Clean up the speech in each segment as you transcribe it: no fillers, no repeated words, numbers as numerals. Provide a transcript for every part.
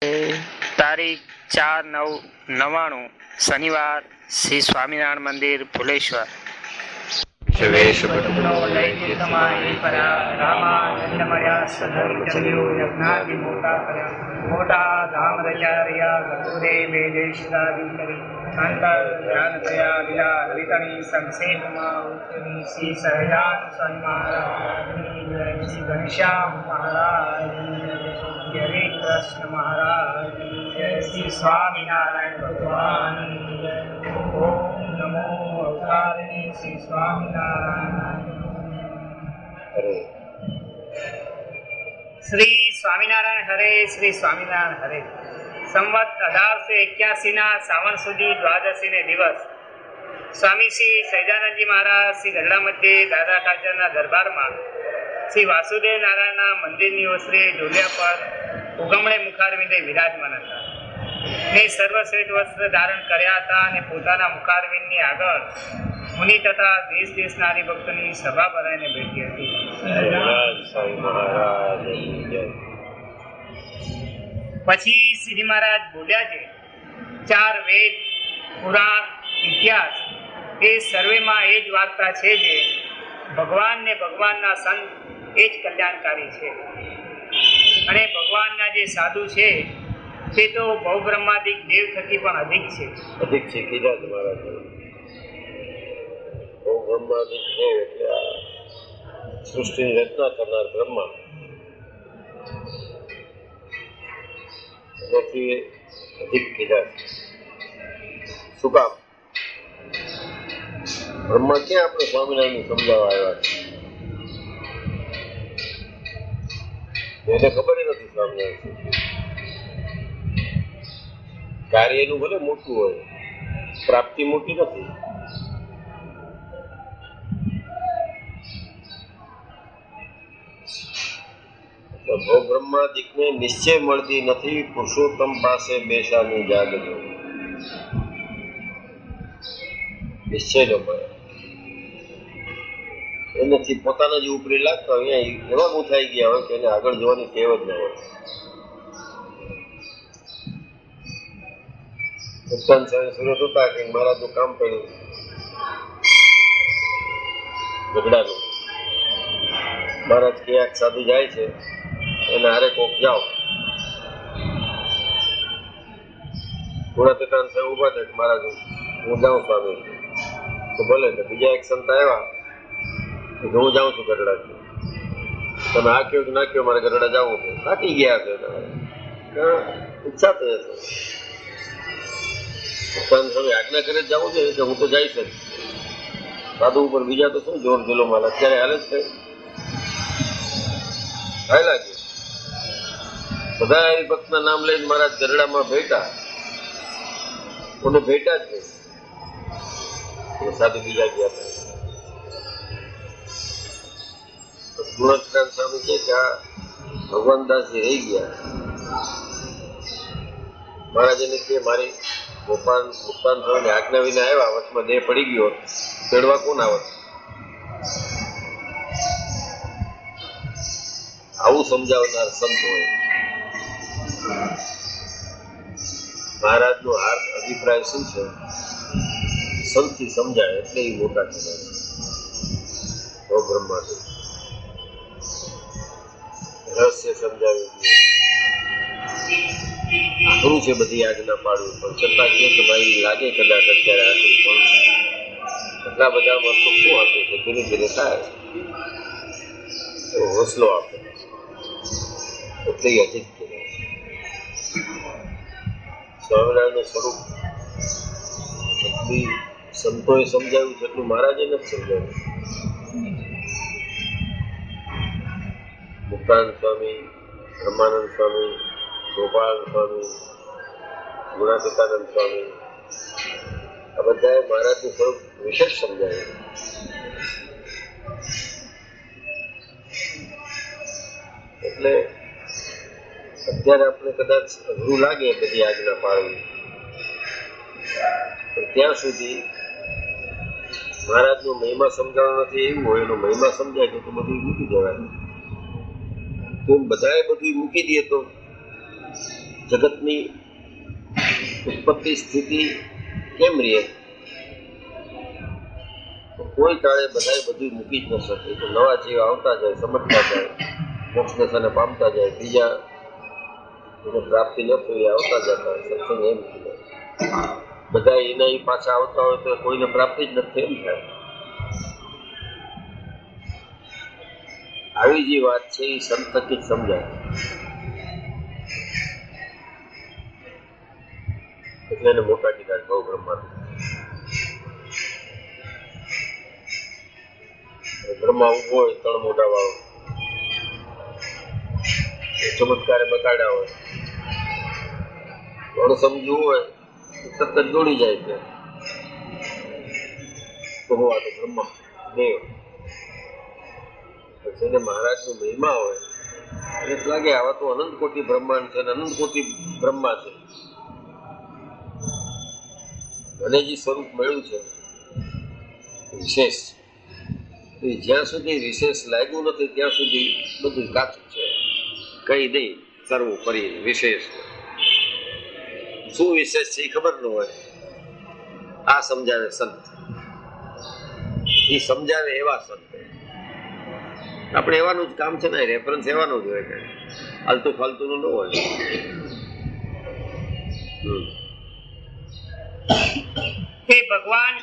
તારીખ 4/9/99 શનિવાર શ્રી સ્વામિનારાયણ મંદિર ભુલેશ્વર. મોટા ધામ રચ્યા રહ્યા ગરુડે વેદે શિરાદી કરી અંતર ધ્યાન થયા લીલા લલિતાની સંક્ષેપમાં ઉત્તરી શ્રી સહજાન સ્વામી મહારાજની જય, શ્રી ઘનશ્યામ મહારાજની જય, શ્રી હરે કૃષ્ણ મહારાજની જય, શ્રી સ્વામિનારાયણ ભગવાનની જય. ઓમ નમો અવતારિણી શ્રી સ્વામિનારાયણ. શ્રી સ્વામિનારાયણ હરે, શ્રી સ્વામિનારાયણ હરે. સંવત 1881 શ્રાવણ સુધી દ્વાદશી ને દિવસ સ્વામી શ્રી સહજાનંદજી મહારાજ શ્રી ગઢડા મધ્યે દાદા ખાચરના દરબારમાં શ્રી વાસુદેવ નારાયણના મંદિરની ઓસરે ઢોલિયા પર ઉગમણે મુખારવિંદે વિરાજમાન હતા ને સર્વશ્રેષ્ઠ વસ્ત્ર ધારણ કર્યા હતા અને પોતાના મુખારવિંદની આગળ મુનિ તથા દેશ દેશના હરિભક્તોની સભા ભરાઈને બેઠી હતી. પછી શ્રીજી મહારાજ બોલ્યા છે, 4 વેદ, પુરાણ, ઇતિહાસ એ સર્વેમાં એ જ વાર્તા છે જે ભગવાન ને ભગવાનના સંત એ જ કલ્યાણકારી છે અને ભગવાનના જે સાધુ છે તે તો બહુબ્રહ્માદિક દેવ થકી પણ અધિક છે. કીધા તમારા બહુબ્રહ્માદિક દેવ એટલે આ સૃષ્ટિની રચના કરનાર બ્રહ્મા એનાથી અધિક કીધા. શું કામ? બ્રહ્મા ક્યાં આપણે સ્વામિનારાયણ સમજાવવા આવ્યા છે? એને ખબર નથી સ્વામિનારાયણ કાર્ય એનું ભલે મોટું હોય, પ્રાપ્તિ મોટી નથી. ભવ બ્રહ્માદિકને નિશ્ચય મળતી નથી, પુરુષોત્તમ પાસે બેસાની જાગજો. નિશ્ચય ન મળે એનાથી પોતાના જે ઉપરી લાગતા હોય અહીંયા એવા ગૂંથાઈ ગયા હોય કે એને આગળ જવાની ટેવ જ ન હોય. ઉત્પન્ન સુરત હતા કે મહારાજનું કામ પડ્યું ગઢડાનું. મહારાજ ક્યાંક સાધુ જાય છે એના હારે કોક જાઓ. ગુણાતીતાન સાહેબ ઉભા થાય મહારાજ હું જાઉં સ્વામી. તો ભલે ને બીજા એક સંત આવ્યા હું જાઉં છું ગઢડા. તમે આ કયો કે ના કયો મારે ગઢડા જવું છે. થાકી ગયા છે, ઈચ્છા થઈ હશે. આજ્ઞા કરે જવું છે કે હું તો જઈશ જ. સાધુ ઉપર બીજા તો શું જોર જોલો મારે અત્યારે હાલે જ કઈ હાયલા છે. બધા હરિભક્તના નામ લઈને મારા ગરડામાં ભેટા કોને ભેટા જ નહીં. સાધુ બીજા ગયા હતા. ગુણાતીતાન સ્વામી છે કે આ ભગવાનદાસજી રહી ગયા. મહારાજ એને કે મારી મુક્તાન સ્વામીની આજ્ઞા વિના આવ્યા, વચમાં દેહ પડી ગયો, ચડવા કોણ આવત? આવું સમજાવનાર સંત હોય. મહારાજનો હાર્દ અભિપ્રાય શું છે સંતથી સમજાય એટલે એ મોટા કહેવાય. બ્રહ્માદિક રહસ્ય સમજાવી આખરું છે. બધી આજ્ઞા પાડવું પણ છતાં કહે કે ભાઈ લાગે કદાચ અત્યારે આખરું પણ એટલા બધામાં તો શું હતું કે ધીરે ધીરે થાય એવો હોસલો આપે એટલે અધિક કહેવાય. સ્વામિનારાયણનું સ્વરૂપ જેટલી સંતોએ સમજાવ્યું જેટલું મહારાજે નથી સમજાવ્યું. મુક્તાન સ્વામી, બ્રહ્માનંદ સ્વામી, ગોપાલ સ્વામી, ગુણાતીતાનંદ સ્વામી આ બધાએ મહારાજનું સ્વરૂપ વિશેષ સમજાવ્યું. એટલે અત્યારે આપણે કદાચ અઘરું લાગે બધી આજ્ઞા પાડવી, પણ ત્યાં સુધી મહારાજનો મહિમા સમજાવવાનો નથી એવું હોય. એનો મહિમા સમજાય તો બધું મૂકી દેવાય. તો બધાએ બધું મૂકી દઈએ તો જગતની ઉત્પત્તિ સ્થિતિ કેમ રહે? કોઈ કાળે બધાએ બધું મૂકી જ ન શકે. તો નવા જીવ આવતા જાય, સમજતા જાય, મોક્ષ દશાને પામતા જાય, બીજા એને પ્રાપ્તિ ન થઈ આવતા જતા. સત્સંગ એમ કીધું, બધા એના પાછા આવતા હોય તો કોઈને પ્રાપ્તિ જ નથી એમ થાય. આવી જે વાત છે એ સંત થકી જ સમજાય. એટલે એને મોટા કીધા ગૌ બ્રહ્મા. બ્રહ્મા ઉભો હોય ત્રણ મોટા વાળો, ચમત્કારે બતાડ્યા હોય, થોડું સમજવું હોય તરત જ દોડી જાય છે. તો આ તો બ્રહ્મા દેવ. પછી મહારાજનો મહિમા હોય એટલે લાગે આવા તો અનંત કોટી બ્રહ્માંડ છે, અનંત કોટી બ્રહ્મા છે. અને જે સ્વરૂપ મળ્યું છે વિશેષ, જ્યાં સુધી વિશેષ લાગ્યું નથી ત્યાં સુધી બધું કાચું છે. કઈ નહીં સર્વોપરી વિશેષ. શું વિશેષ છે એ ખબર ન હોય, આ સમજાવે સંત. એ સમજાવે એવા સંત. આપણે એવાનું જ કામ છે ને, રેફરન્સ એવાનું જ હોય, કે હાલતું ફાલતું ન હોય.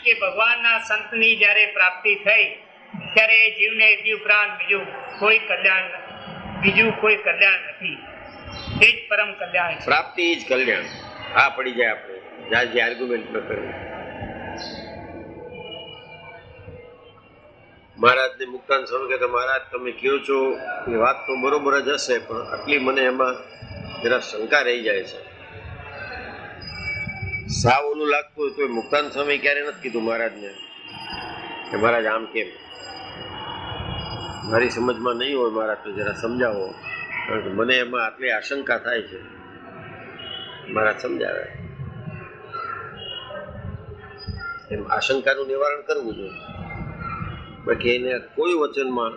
કે ભગવાનના સંતની જ્યારે પ્રાપ્તિ થઈ ત્યારે જીવને જીવ પ્રાણ બીજું કોઈ કલ્યાણ નથી. એ જ પરમ કલ્યાણ છે. પ્રાપ્તિ જ કલ્યાણ. આ પડી જાય આપણે જ્યાં જે આર્ગ્યુમેન્ટ ન કરવી. મહારાજને મુક્તાન સ્વામી કહેતા, મહારાજ તમે કહો છો એ વાત તો બરોબર જ હશે, પણ આટલી મને એમાં જરા શંકા રહી જાય છે. સાવ ઓલું લાગતું હોય તો મુક્તાન સ્વામી ક્યારે નથી કીધું મહારાજને કે મહારાજ આમ કેમ? મારી સમજમાં નહીં હોય મહારાજ તો જરા સમજાવો, કારણ કે મને એમાં આટલી આશંકા થાય છે. મહારાજ સમજાવે એમ આશંકાનું નિવારણ કરવું જોઈએ. બાકી એને કોઈ વચનમાં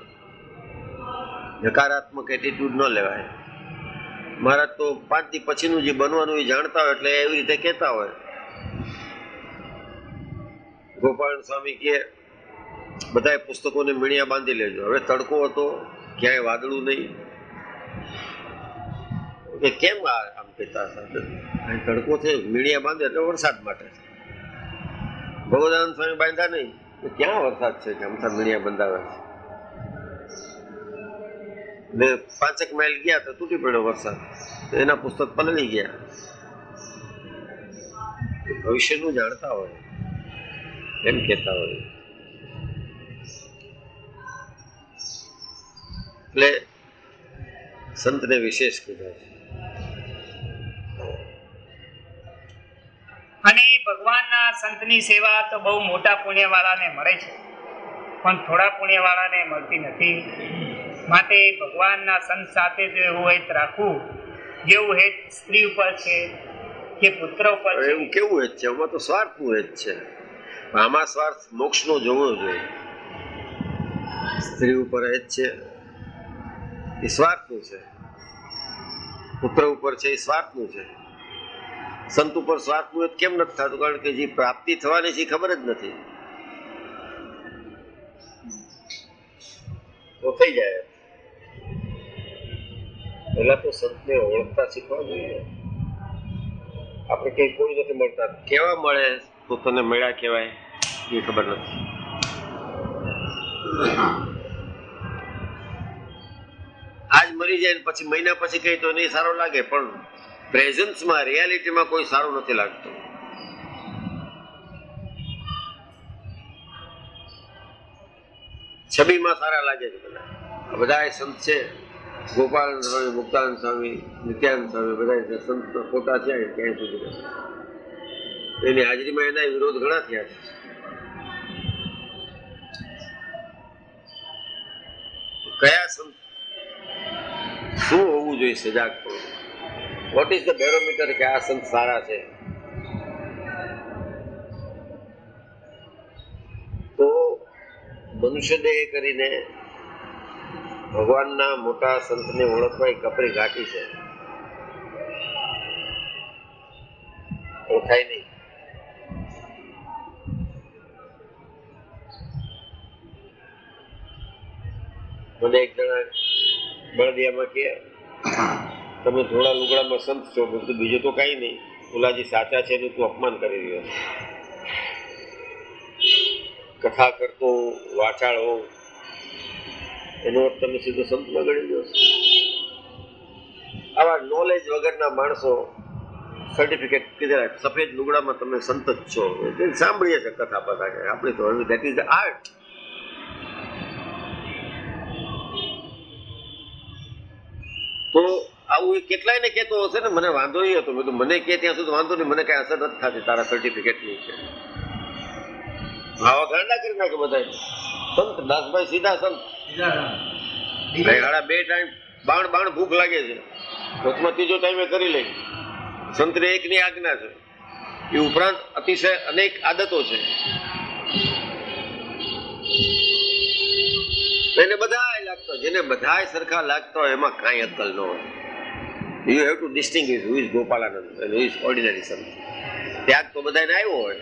નકારાત્મક એટીટ્યુડ ન લેવાય. મહારાજ તો 5 દી પછીનું જે બનવાનું એ જાણતા હોય એટલે એવી રીતે કહેતા હોય. ગોપાલ સ્વામી કે બધા પુસ્તકોને મીણિયા બાંધી લેજો. હવે તડકો હતો, ક્યાંય વાદળું નહીં, કે કેમ આમ કહેતા હતા? તડકો છે, મીણિયા બાંધે એટલે વરસાદ માટે. ભગવદાનંદ સ્વામી બાંધ્યા નહીં તો ક્યાં વરસાદ છે કે અમથા મીણિયા બંધાવે છે? ને 5 માઇલ ગયા તો તૂટી પડ્યો વરસાદ, એના પુસ્તક પલળી ગયા. ભવિષ્યનું જાણતા હોય એમ કહેતા હોય. એટલે સંતને વિશેષ કીધા છે. અને ભગવાનના સંતની સેવા તો બહુ મોટા પુણ્યવાળાને મળે છે, પણ થોડા પુણ્યવાળાને મળતી નથી. માટે ભગવાનના સંત સાથે જો એવું હેત રાખવું, જેવું હેત સ્ત્રી ઉપર છે કે પુત્ર ઉપર છે. એવું કેવું હેત છે? આમાં તો સ્વાર્થનું હેત છે. આમાં સ્વાર્થ મોક્ષનો જોવો જોઈએ. સ્ત્રી ઉપર હેત છે એ સ્વાર્થનું છે, પુત્ર ઉપર છે એ સ્વાર્થનું છે. સંત ઉપર સ્વાર્થનું હેત કેમ નથી થતું? કારણ કે જે પ્રાપ્તિ થવાની છે એ ખબર જ નથી. તો થઈ જાય. પેલા તો સંતને ઓળખતા શીખવા જોઈએ. આપણે કઈ કોઈ નથી મળતા, કેવા મળે તો તને મળ્યા કહેવાય એ ખબર નથી. આજ મરી જાય ને પછી મહિના પછી કઈ તો નહીં સારો લાગે, પણ પ્રેઝન્સમાં રિયાલિટીમાં કોઈ સારું નથી લાગતું. છબીમાં સારા લાગે છે બધા સંત છે. ગોપાલ સ્વામી, મુક્તાનંદ સ્વામી, નિત્યાનંદ સ્વામી, બધા સંત ફોટા છે ક્યાંય સુધી. એની હાજરીમાં એના વિરોધ ઘણા થયા છે. કયા સંત શું હોવું જોઈએ સજાગ? વોટ ઇઝ ધ બેરોમીટર કે આ સંત સારા છે? તો મનુષ્ય દેહ કરીને ભગવાનના મોટા સંતને ઓળખવા એ કપરી ઘાટી છે. ઓળખાય નહીં. મને એક જણા બળદિયામાં કે તમે થોડા લુગડામાં સંત છો, બધું બીજું તો કઈ નહીં, ઓલા જે સાચા છે એનું તું અપમાન કરી રહ્યો છે. કથા કરતો વાચાળ હો એનો અર્થ તમે સીધો સંતમાં ગણી લ્યો છો. આવા નોલેજ વગરના માણસો સર્ટિફિકેટ કીધા સફેદ લુગડામાં તમે સંત જ છો, સાંભળીએ છે કથા બધા કે આપણે તો હવે દેટ ઇઝ ધ આર્ટ. તો આવું એ કેટલાય ને કહેતો હશે ને, મને વાંધો નહીં હતો, મેં તો મને કે ત્યાં સુધી વાંધો નહીં, મને કઈ અસર નથી થતી તારા સર્ટિફિકેટ ની છે. આવા ગાંડા કરી નાખે બધા સંત. દાસભાઈ સીધા સંત, બે ટાઈમ બાણ ભૂખ લાગે છે, વચમાં ત્રીજો ટાઈમે કરી લે. સંતને એકની આજ્ઞા છે, એ ઉપરાંત અતિશય અનેક આદતો છે. એને બધાય લાગતો, જેને બધાય સરખા લાગતા હોય એમાં કાંઈ અક્કલ ન હોય. You have to distinguish who is Gopalanand અને હુ ઇઝ ઓર્ડિનરી સંત. ત્યાગ તો બધાને આવ્યો હોય.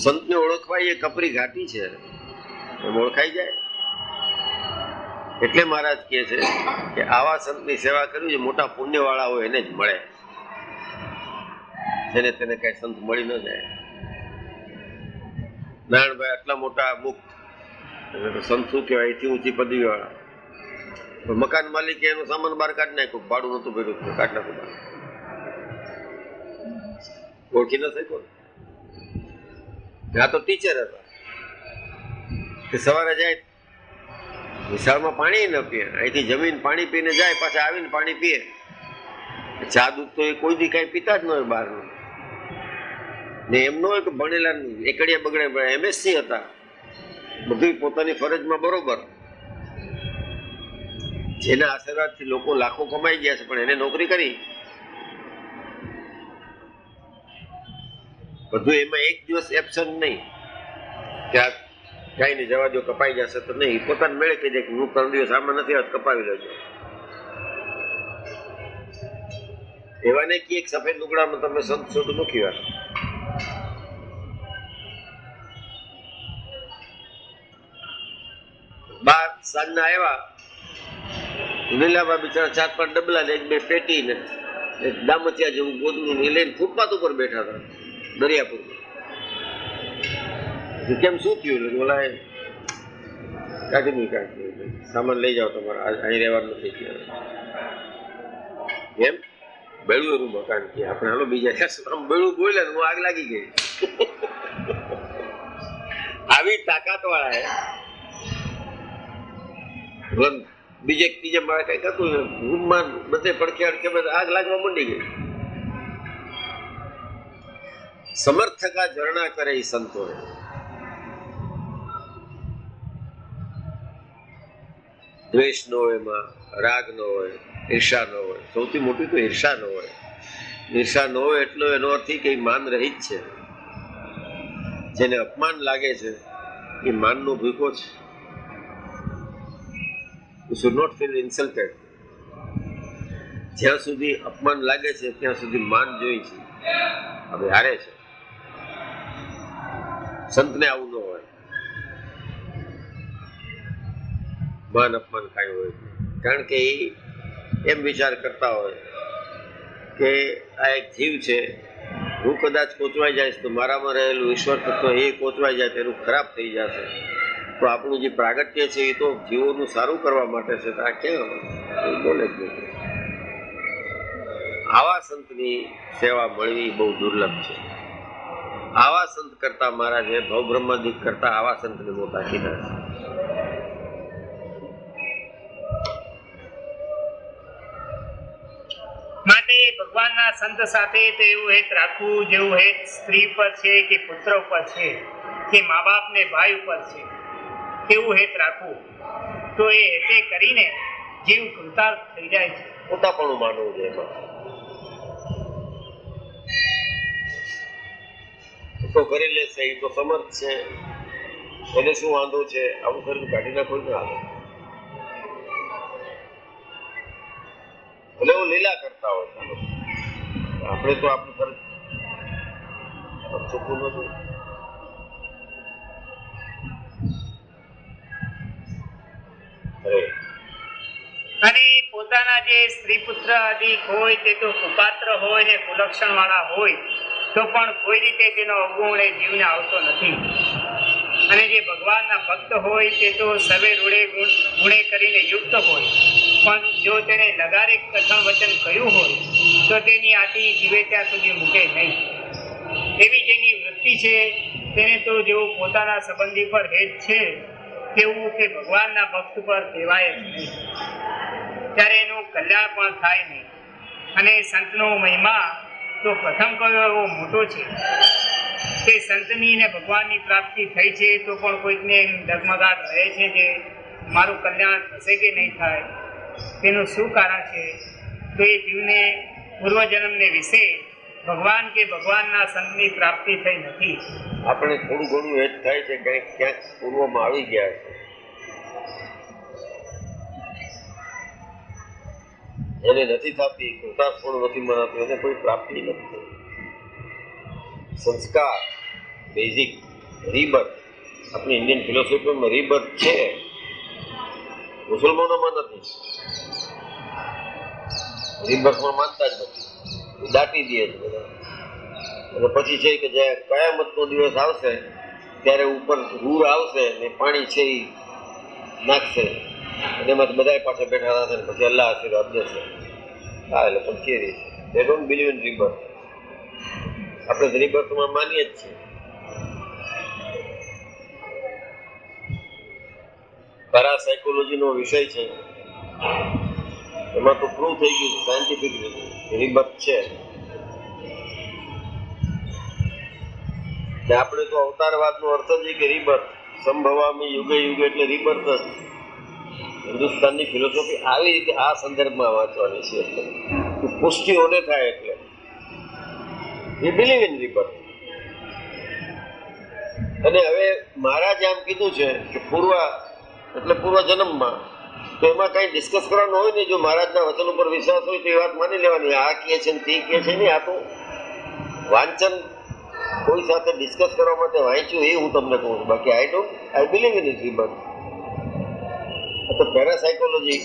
સંતને ઓળખવા એ કપરી ઘાટી છે, એમ ઓળખાઈ જાય. એટલે મહારાજ કહે છે કે આવા સંતની સેવા કરવી જે મોટા પુણ્યવાળા હોય એને જ મળે, જેને તેને કઈ સંત મળી ન જાય. નારાયણભાઈ આટલા મોટા મુક્ત સંત શું કહેવાય, એથી ઊંચી પદવી વાળા. મકાન માલિકે એનો સામાન બહાર કાઢી નાખ્યું, ભાડું નતું ભર્યું, કાઢી નાખ્યું બહાર. ઓળખી ન શક્યો. આ તો ટીચર હતા, સવારે જાય વિશાળમાં પાણી ન પીએ, અહીંથી જમીન પાણી પીને જાય, પાછા આવીને પાણી પીએ. ચા દૂધ તો એ કોઈ દી કઈ પીતા જ ન હોય બહારનું. ને એમ ન હોય કે ભણેલા એકડિયા બગડે, એમએસસી હતા, બધું પોતાની ફરજમાં બરોબર. જેના આશીર્વાદથી લોકો લાખો કમાઈ ગયા છે, પણ એને નોકરી કરી. બધું એમાં એક દિવસ એબસન્ટ નહીં કે કઈ નહીં જવા દો કપાઈ જશે તો નહીં, પોતાને મેળે કહી દે કે હું 3 દિવસ આમાં નથી આવત, કપાવી લેજો. એવા ને કે એક સફેદ લુગડામાં તમે સંત શોધ મૂકી વાર. બાર સાંજના આવ્યા, લીલાબા બિચારા 4-5 ડબલા ને 1-2 પેટી ને એક દામચિયા જેવું ગોદડું લઈને ફૂટપાથ ઉપર બેઠા હતા દરિયાપુર. કેમ શું થયું? ઓલા કાઢી નહીં કાઢી, સામાન લઈ જાઓ તમારે, અહીં રહેવાનું નથી. એમ બેડું એનું મકાન કે આપણે હાલો બીજા આમ બેડું બોલ્યા હું આગ લાગી ગઈ. આવી તાકાત વાળા બીજે ત્રીજે મારે કઈ હતું રૂમમાં બધે પડખે અડખે આગ લાગવા માંડી ગઈ. સમર્થકા ઝરણા કરે એ સંતોએ. દ્વેષ ન હોય, એમાં રાગ ન હોય, ઈર્ષા ન હોય. સૌથી મોટી તો ઈર્ષા ન હોય. ઈર્ષા ન હોય એટલો એનો અર્થ કે માન રહિત છે. જેને અપમાન લાગે છે એ માનનો ભૂખો છે. You should not feel insulted. જ્યાં સુધી અપમાન લાગે છે ત્યાં સુધી માન જોઈ છે, હવે હારે છે. સંતને આવું ન હોય, માન અપમાન કાંઈ હોય. કારણ કે એ એમ વિચાર કરતા હોય કે આ એક જીવ છે, હું કદાચ કોચવાઈ જઈશ તો મારામાં રહેલું ઈશ્વર તત્વ એ કોચવાઈ જાય તેનું ખરાબ થઈ જશે. તો આપણું જે પ્રાગટ્ય છે એ તો જીવોનું સારું કરવા માટે છે. આ કેમ બોલે જ નથી. આવા સંતની સેવા મળવી બહુ દુર્લભ છે. આવા સંત કરતા મહારાજે ભવબ્રહ્માદિક કરતા આવા સંતને મોટા કીધા છે. માટે ભગવાનના સંત સાથે તો એવું હેત રાખવું જેવું હેત સ્ત્રી પર છે કે પુત્ર ઉપર છે કે મા બાપ ને ભાઈ ઉપર છે, કેવું હેત રાખવું. તો એ હેતે કરીને જીવ કૃતાર્થ થઈ જાય છે. પોતાપણું માનવું છે. એમાં તો કરી લેશે, એ તો સમર્થ છે, એને શું વાંધો છે, આવું કરીને કાઢી નાખો ને હાલે. ભલે હું લીલા કરતા હોય, આપણે તો આપણું ફરજ ચૂકવું નથી. અને પોતાના જે સ્ત્રી પુત્ર આદિ હોય તે તો કુપાત્ર હોય ને કુલક્ષણ વાળા હોય તો પણ કોઈ રીતે તેનો અવગુણ એ જીવને આવતો નથી. અને જે ભગવાનના ભક્ત હોય તે તો સર્વે રૂડે ગુણે કરીને યુક્ત હોય, પણ જો તેને લગારે કથન વચન કહ્યું હોય તો તેની આથી જીવે ત્યાં સુધી મૂકે નહીં. એવી જેની વૃત્તિ છે તેને તો જેવું પોતાના સંબંધી પર હેત છે તેવું કે ભગવાનના ભક્ત પર કહેવાય જ નહીં, ત્યારે એનું કલ્યાણ પણ થાય નહીં. અને સંતનો મહિમા તો પ્રથમ કયો એવો મોટો છે કે સંતની ને ભગવાનની પ્રાપ્તિ થઈ છે તો પણ કોઈકને ડગમગાટ રહે છે કે મારું કલ્યાણ થશે કે નહીં થાય. તેનું શું કારણ છે? તો એ જીવને પૂર્વજન્મને વિશે ભગવાન કે ભગવાનના સંતની પ્રાપ્તિ થઈ નથી. આપણે થોડું ઘણું હેત થાય છે, કંઈક ક્યાંક પૂર્વમાં આવી ગયા છે, એને નથી થતી, કૃતાર્થ પણ નથી મનાતું, એને કોઈ પ્રાપ્તિ નથી થતી. સંસ્કાર બેઝિક રીબર્થ, આપણી ઇન્ડિયન ફિલોસોફીમાં રીબર્થ છે, મુસલમાનોમાં નથી. રીબર્થમાં માનતા જ નથી, દાટી દે છે બધા. અને પછી છે કે જે કયામતનો દિવસ આવશે ત્યારે ઉપર રૂર આવશે ને પાણી છે એ નાખશે અને એમાંથી બધા પાછા બેઠા થશે ને પછી અલ્લાહ આશીર્વાદ દેશે. હા, એટલે પણ થિયરી છે. દે ડોન્ટ બિલીવ ઇન રીબર્થ. આપણે રીબર્થમાં માનીએ જ છીએ. પેરાસાયકોલોજીનો વિષય છે, એમાં તો પ્રૂવ થઈ ગયું સાયન્ટિફિક રીબર્થ છે. આપણે તો અવતારવાદનો અર્થ જ કે રીબર્થ સંભવામી યુગે યુગે એટલે રીબર્થ જ. હિન્દુસ્તાનની ફિલોસોફી આવી રીતે આ સંદર્ભમાં વાંચવાની છે, એટલે પુષ્ટિ ઓને થાય એટલે વી બિલીવ ઇન રીબર્થ. અને હવે મહારાજે આમ કીધું છે કે પૂર્વ એટલે પૂર્વ જન્મમાં, તો એમાં કઈ ડિસ્કસ કરવાનું હોય નહીં. જો મહારાજના વચન ઉપર વિશ્વાસ હોય તો એ વાત માની લેવાની. આ કહે છે ને તે કહે છે નહીં, આ તો વાંચન કોઈ સાથે ડિસ્કસ કરવા માટે વાંચ્યું એ હું તમને કહું છું. બાકી આઈ બિલીવ ઇન રીબર્થ. તો પેરાસાયકોલોજી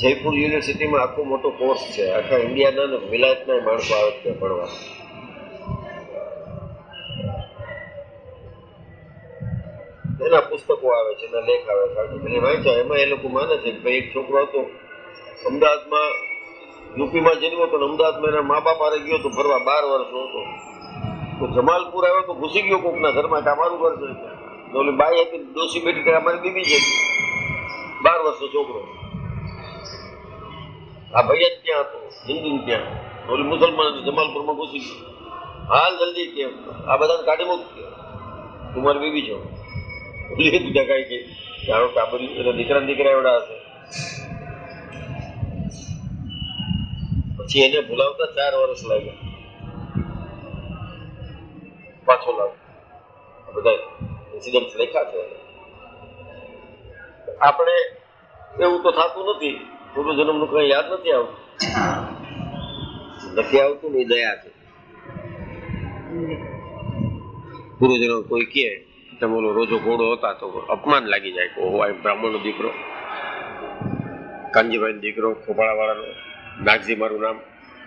જયપુર યુનિવર્સિટીમાં આખો મોટો કોર્સ છે, આખા ઇન્ડિયાના ને વિલાયતના માણસો આવે છે ભણવા. એના પુસ્તકો આવે છે, એના લેખ આવે છે, વાંચ્યા. એમાં એ લોકો માને છે કે એક છોકરો હતો અમદાવાદમાં, યુપીમાં જન્મ્યો હતો, અમદાવાદમાં એના મા બાપ હારે ગયો હતો ફરવા, 12 વર્ષનો હતો. તો જમાલપુર આવ્યો તો ઘૂસી ગયો કોકના ઘરમાં, અમારું ઘર છે. ઓલી બાઈ હતી ડોસી બેઠી કે અમારી બીબી છે, 12 વર્ષનો છોકરો. આ ભાઈ જ ત્યાં હતો, હિન્દુ ત્યાં. ઓલી મુસલમાન જમાલપુરમાં ઘૂસી ગયો. હાલ જલ્દી કે આ બધાને કાઢી મૂક, તું મારી બીબી છો. બીજા કઈ કે જાણો કાબરી એટલે દીકરા દીકરા એવડા હશે. પછી એને ભૂલાવતા 4 વર્ષ લાગ્યા, પાછો લાવ. બધા ઇન્સિડન્ટ લેખા છે. આપણે એવું તો થતું નથી, પૂર્વજન્મનું કઈ યાદ નથી આવતું ને દયા છે. પૂર્વજન્મ કોઈ કહે તમે ઓલો રોજો ઘોડો હતા તો અપમાન લાગી જાય કે ઓહો આ બ્રાહ્મણનો દીકરો, કાનજીભાઈનો દીકરો, ખોપાળાવાળાનો, નાગજી મારું નામ,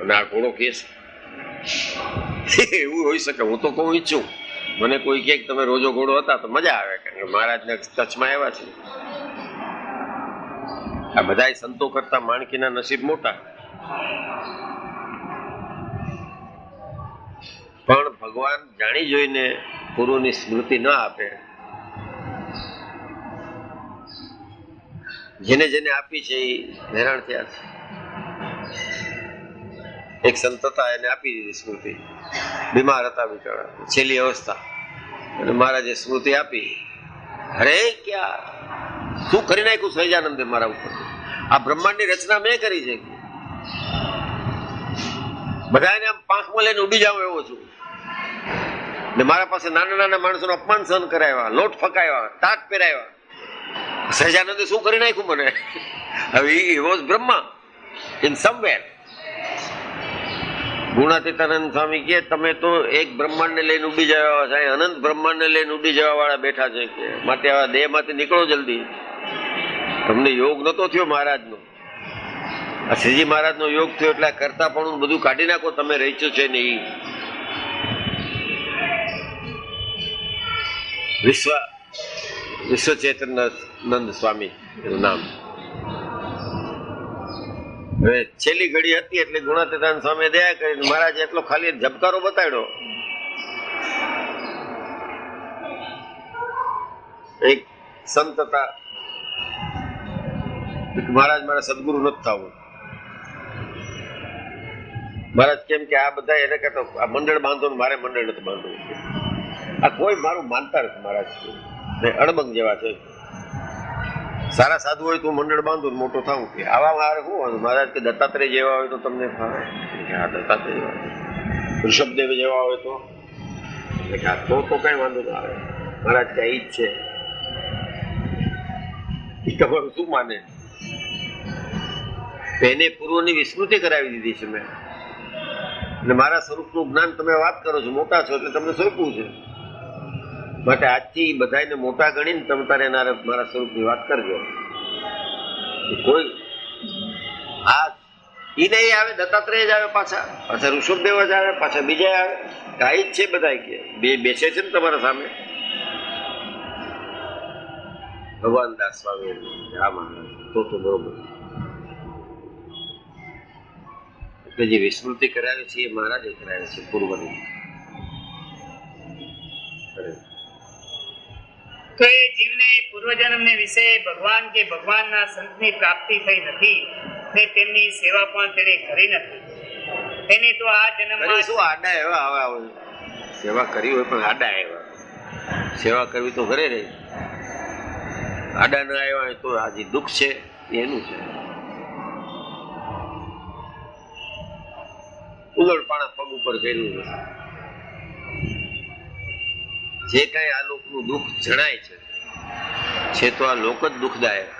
અને આ ઘોડો કેસ. એવું હોઈ શકે. હું તો કહું ઈચ્છું, મને કોઈ કહે કે તમે રોજો ઘોડો હતા તો મજા આવે, કારણ કે મહારાજને ટચમાં આવ્યા છે. આ બધા સંતો કરતા માણકીના નસીબ મોટા. પણ ભગવાન જાણી જોઈને પૂર્વની સ્મૃતિ ન આપે. જેને જેને આપી છે એ હેરાન થયા છે. એક સંત હતા, એને આપી દીધી સ્મૃતિ, બીમાર હતા બિચારા, છેલ્લી અવસ્થા, અને મહારાજે સ્મૃતિ આપી. અરે ક્યાં શું કરી નાખ્યું સહજાનંદે મારા ઉપર? આ બ્રહ્માંડની રચના મેં કરી છે. બધાને આમ પાંખમાં લઈને ઉડી જાવ એવો છું, ને મારા પાસે નાના નાના માણસોનો અપમાન સહન કરાવ્યા, લોટ ફકાવ્યા, ટાટ પહેરાવ્યા. સહજાનંદે શું કરી નાખ્યું મને? હવે એ was Brahma. In somewhere. Gunatitanand Swami કે તમે તો એક બ્રહ્માંડને લઈને ઉડી જવા છે, અનંત બ્રહ્માંડને લઈને ઉડી જવા વાળા બેઠા છે કે માટે આવા દેહમાંથી નીકળો જલ્દી. તમને યોગ નતો થયો મહારાજનો, આ શ્રીજી મહારાજનો યોગ થયો એટલે કરતા પણ બધું કાઢી નાખો, તમે રહીશું છે નહીં. વિશ્વ ચેતનાનંદ સ્વામી એનું નામ. હવે છેલ્લી ઘડી હતી એટલે ગુણાતીતાનંદ સ્વામી દયા કરીને મહારાજ એટલો ખાલી ઝબકારો બતાડ્યો. એક સંત હતા, મહારાજ મારા સદગુરુ નથી થવું. મહારાજ કેમ કે આ બધા એને કહેતો આ મંડળ બાંધો ને મારે મંડળ નથી બાંધવું, આ કોઈ મારું માનતા નથી. મહારાજ અડબંગ જેવા છે, સારા સાધુ હોય તો મંડળ બાંધો ને મોટો થાવું કે આવા મારે શું હોય. મહારાજ કે દત્તાત્રેય જેવા હોય તો તમને ફાવે, હા દત્તાત્રેય ઋષભદેવ જેવા હોય તો કઈ વાંધો ના આવે. મહારાજ કે ઈ જ છે, તમારું શું માને. એને પૂર્વની વિસ્મૃતિ કરાવી દીધી છે મેં, અને મારા સ્વરૂપનું જ્ઞાન તમે વાત કરો છો, મોટા છો એટલે તમને સોંપ્યું છે. માટે આજથી બધાને મોટા ગણીને તમે તારે મારા સ્વરૂપની વાત કરજો. કોઈ આ ઈ નહીં આવે, દત્તાત્રેય જ આવે, પાછા ઋષભદેવ જ આવે, પાછા બીજા આવે, ગાય જ છે બધા કે બે બેસે છે ને તમારા સામે. ભગવાન દાસ સ્વામી આ મહારાજ તો બરોબર. એટલે જે વિસ્મૃતિ કરાવે છે એ મહારાજે કરાવે છે પૂર્વની. તો એ જીવને પૂર્વજન્મને વિશે ભગવાન કે ભગવાનના સંતની પ્રાપ્તિ થઈ નથી ને તેમની સેવા પણ તેને કરી નથી. તેને તો આ જન્મમાં શું આડા એવા આવે, સેવા કરી હોય પણ આડા એવા. સેવા કરવી તો ઘરે રહી, આડા ના આવ્યા તો આજે દુઃખ છે એનું છે. ઉલટપાણા પગ ઉપર કર્યું જે કઈ આ લોકનું દુઃખ જણાય છે તો આ લોક જ દુઃખદાયક.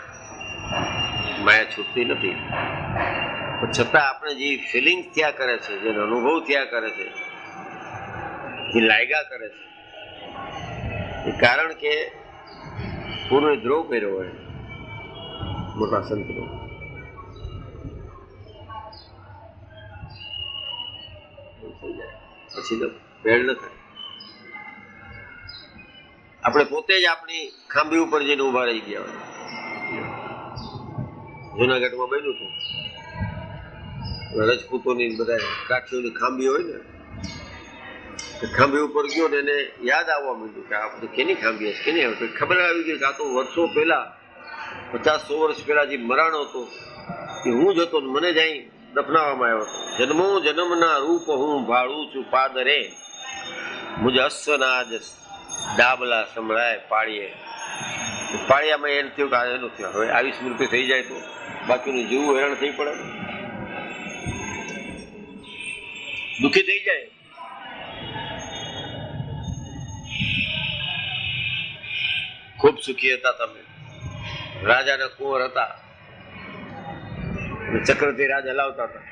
માયા છૂટતી નથી. છતાં આપણે જે ફિલિંગ્સ થયા કરે છે, જે અનુભવ થયા કરે છે, જે લાયગા કરે છે, એ કારણ કે પૂર્વે દ્રોહ કર્યો હોય મોટા સંતનો. પછી તો ભેળ ન થાય. આપણે પોતે જ આપણી ખાંભી ઉપર જઈને ઉભા રહી ગયા હોય. જુનાગઢમાં બન્યું હતું, રજપૂતોની બધા કાઠીઓની ખાંભી હોય ને, ખાંભી ઉપર ગયો ને એને યાદ આવવા માંડ્યું કે આ બધું કેની ખાંભી હશે, કેની આવે. ખબર આવી ગઈ કે આ તો વર્ષો પહેલા 50-100 વર્ષ પહેલા જે મરાણો હતો એ હું જ હતો, મને જ અહીં દફનાવવામાં આવ્યો હતો. જન્મો જન્મના રૂપ હું ભાળું છું પાદરે, મુજ અશ્વના જ ડાબલા સંભળાય પાળીએ. પાળિયામાં એમ થયું કે એનું થયું. હવે આવી સ્મૃતિ થઈ જાય તો બાકીનું જીવું હેરાન થઈ પડે, દુઃખી થઈ જાય. ખૂબ સુખી હતા તમે, રાજાના કુંવર હતા, ચક્રથી રાજ હલાવતા હતા.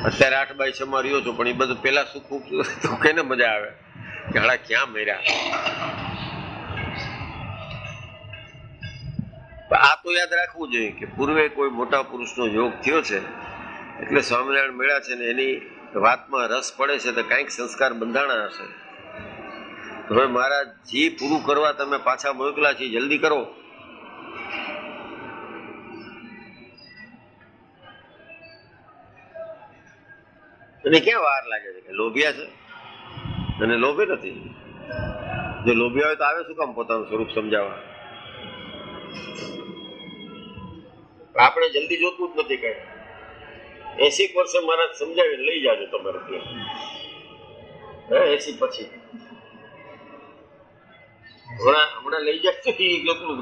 અત્યારે 8/6 રહ્યો છો પણ એ બધું પેલા સુખ તો કેને મજા આવે કે હળા ક્યાં મર્યા. આ તો યાદ રાખવું જોઈએ કે પૂર્વે કોઈ મોટા પુરુષનો યોગ થયો છે એટલે સ્વામિનારાયણ મેળા છે ને એની વાતમાં રસ પડે છે તો કંઈક સંસ્કાર બંધાણા હશે. હવે મહારાજ જે પૂરું કરવા તમે પાછા મોકલા છે જલ્દી કરો. અને ક્યાં વાર લાગે છે કે લોભિયા છે અને લોભી નથી. જો લોભિયા હોય તો આવે શું કામ પોતાનું સ્વરૂપ સમજાવવા. આપણે જલ્દી જોતું જ નથી કઈ. 80 વર્ષે મહારાજ સમજાવીને લઈ જાજો તમારે ત્યાં. 80 પછી હમણાં લઈ જાય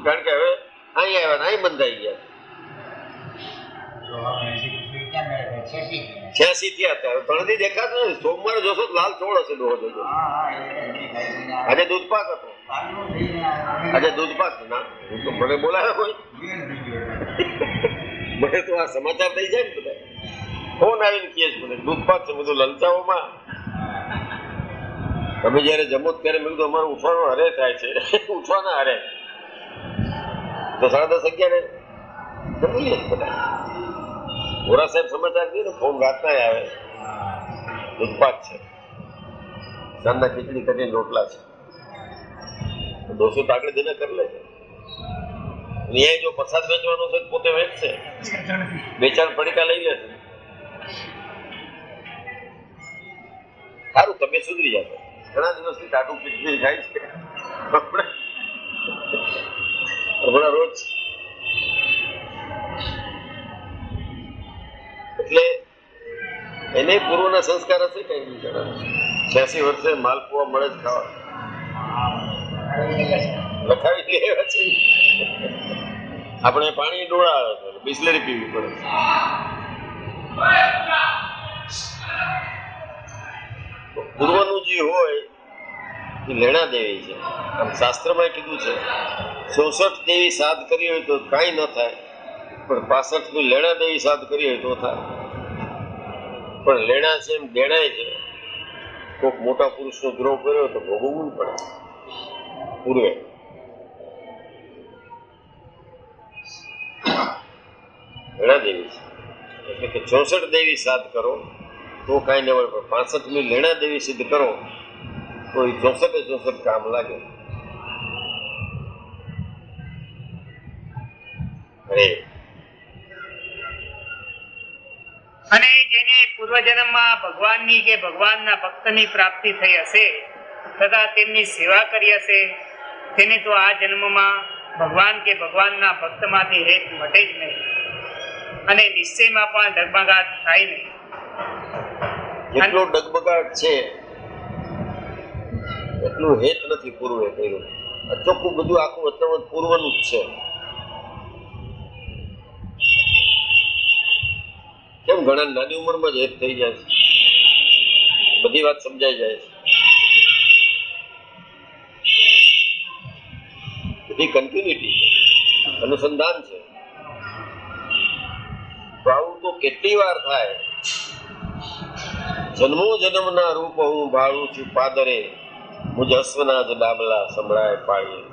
કારણ કે હવે અહીં આવ્યા ને અહીં બંધાઈ ગયા. 86 થયા અત્યારે 3 દી દેખાતો નથી. સોમવારે જોશો તો લાલ છોડ હશે. ડોહો જોજો. આજે દૂધપાક હતો. આજે દૂધપાક ના હું તો મને બોલાવે કોઈ મને તો આ સમાચાર થઈ જાય ને બધા ફોન આવીને કહે છે મને દૂધપાક છે બધું લલચાઓમાં તમે જયારે જમો ત્યારે મેં કીધું અમારે ઉઠવાનો હરે થાય છે ઉઠવાના હરે તો 10:30-11 જમી લે બધા મોરા સાહેબ સમાચાર દે ને ફોન રાતના આવે દૂધપાક છે સાંજના ખીચડી કરીને રોટલા છે દોસ્તો તો આગળ જઈને કરી લે છે ન્યાય જો પ્રસાદ વેચવાનો છે પોતે વેચશે 2-4 પડીકા લઈ લેશે સારું તમે સુધરી જશે ઘણા દિવસથી ટાટું પીઠી થાય છે હમણાં રોજ એટલે એને પૂર્વના સંસ્કાર હશે કઈ નહીં જણાવે 86 વર્ષે માલપુઆ મળે જ ખાવા લખાવી લેવા છે આપણે પાણી ડોળા આવે છે બિસ્લેરી પીવી પડે પૂર્વનું જે હોય એ લેણા દેવી છે આમ શાસ્ત્રમાં કીધું છે 64 દેવી સાધ કરી હોય તો કાંઈ ન થાય પણ 65 ની લેણા દેવી સાધ કરી હોય તો થાય પણ લેણા છે એમ દેણાય છે કોઈક મોટા પુરુષનો દ્રોહ કર્યો તો ભોગવવું પડે પૂર્વે લેણા દેવી છે એટલે કે 64 દેવી સાધ કરો તો કાંઈ ન હોય પણ 65 ની લેણા દેવી સિદ્ધ કરો તો એ 64 કામ લાગે અને જેને પૂર્વજન્મમાં ભગવાનની કે ભગવાનના ભક્તની પ્રાપ્તિ થઈ હશે તથા તેમની સેવા કરી હશે તેને તો આ જન્મમાં ભગવાન કે ભગવાનના ભક્તમાંથી હેત મટે જ નહીં અને નિશ્ચયમાં પણ ડગમગાટ થાય નહીં. જેટલો ડગમગાટ છે એટલું હેત નથી પૂર્વે કર્યું. ચોખ્ખું બધું આખું વચન પૂર્વનું જ છે. કેમ ઘણા નાની ઉંમરમાં જ હેત થઈ જાય છે, બધી વાત સમજાઈ જાય છે, બધી કન્ટિન્યુટી છે, અનુસંધાન છે. તો આવું તો કેટલી વાર થાય. જન્મો જન્મના રૂપ હું ભાળું છું પાદરે, મુજ અશ્વના જ ડાબલા સંભળાય પાળીએ.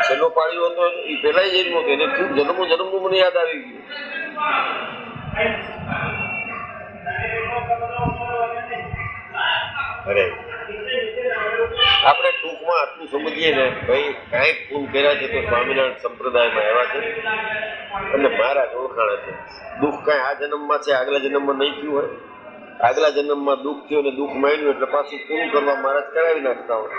છેલ્લો પાળ્યો હતો એ પેલા જન્મો હતો, એને જન્મો જન્મનું મને યાદ આવી ગયું. અરે આપણે ટૂંકમાં આટલું સમજીએ ને ભાઈ, કાંઈક પૂન કર્યા છે તો સ્વામિનારાયણ સંપ્રદાયમાં એવા છે અને મહારાજ ઓળખાણ છે. દુઃખ કાંઈ આ જન્મમાં છે, આગલા જન્મમાં નહીં થયું હોય. આગલા જન્મમાં દુઃખ થયું અને દુઃખ માન્યું એટલે પાછું પૂરું કરવા મહારાજ કરાવી નાખતા હોય.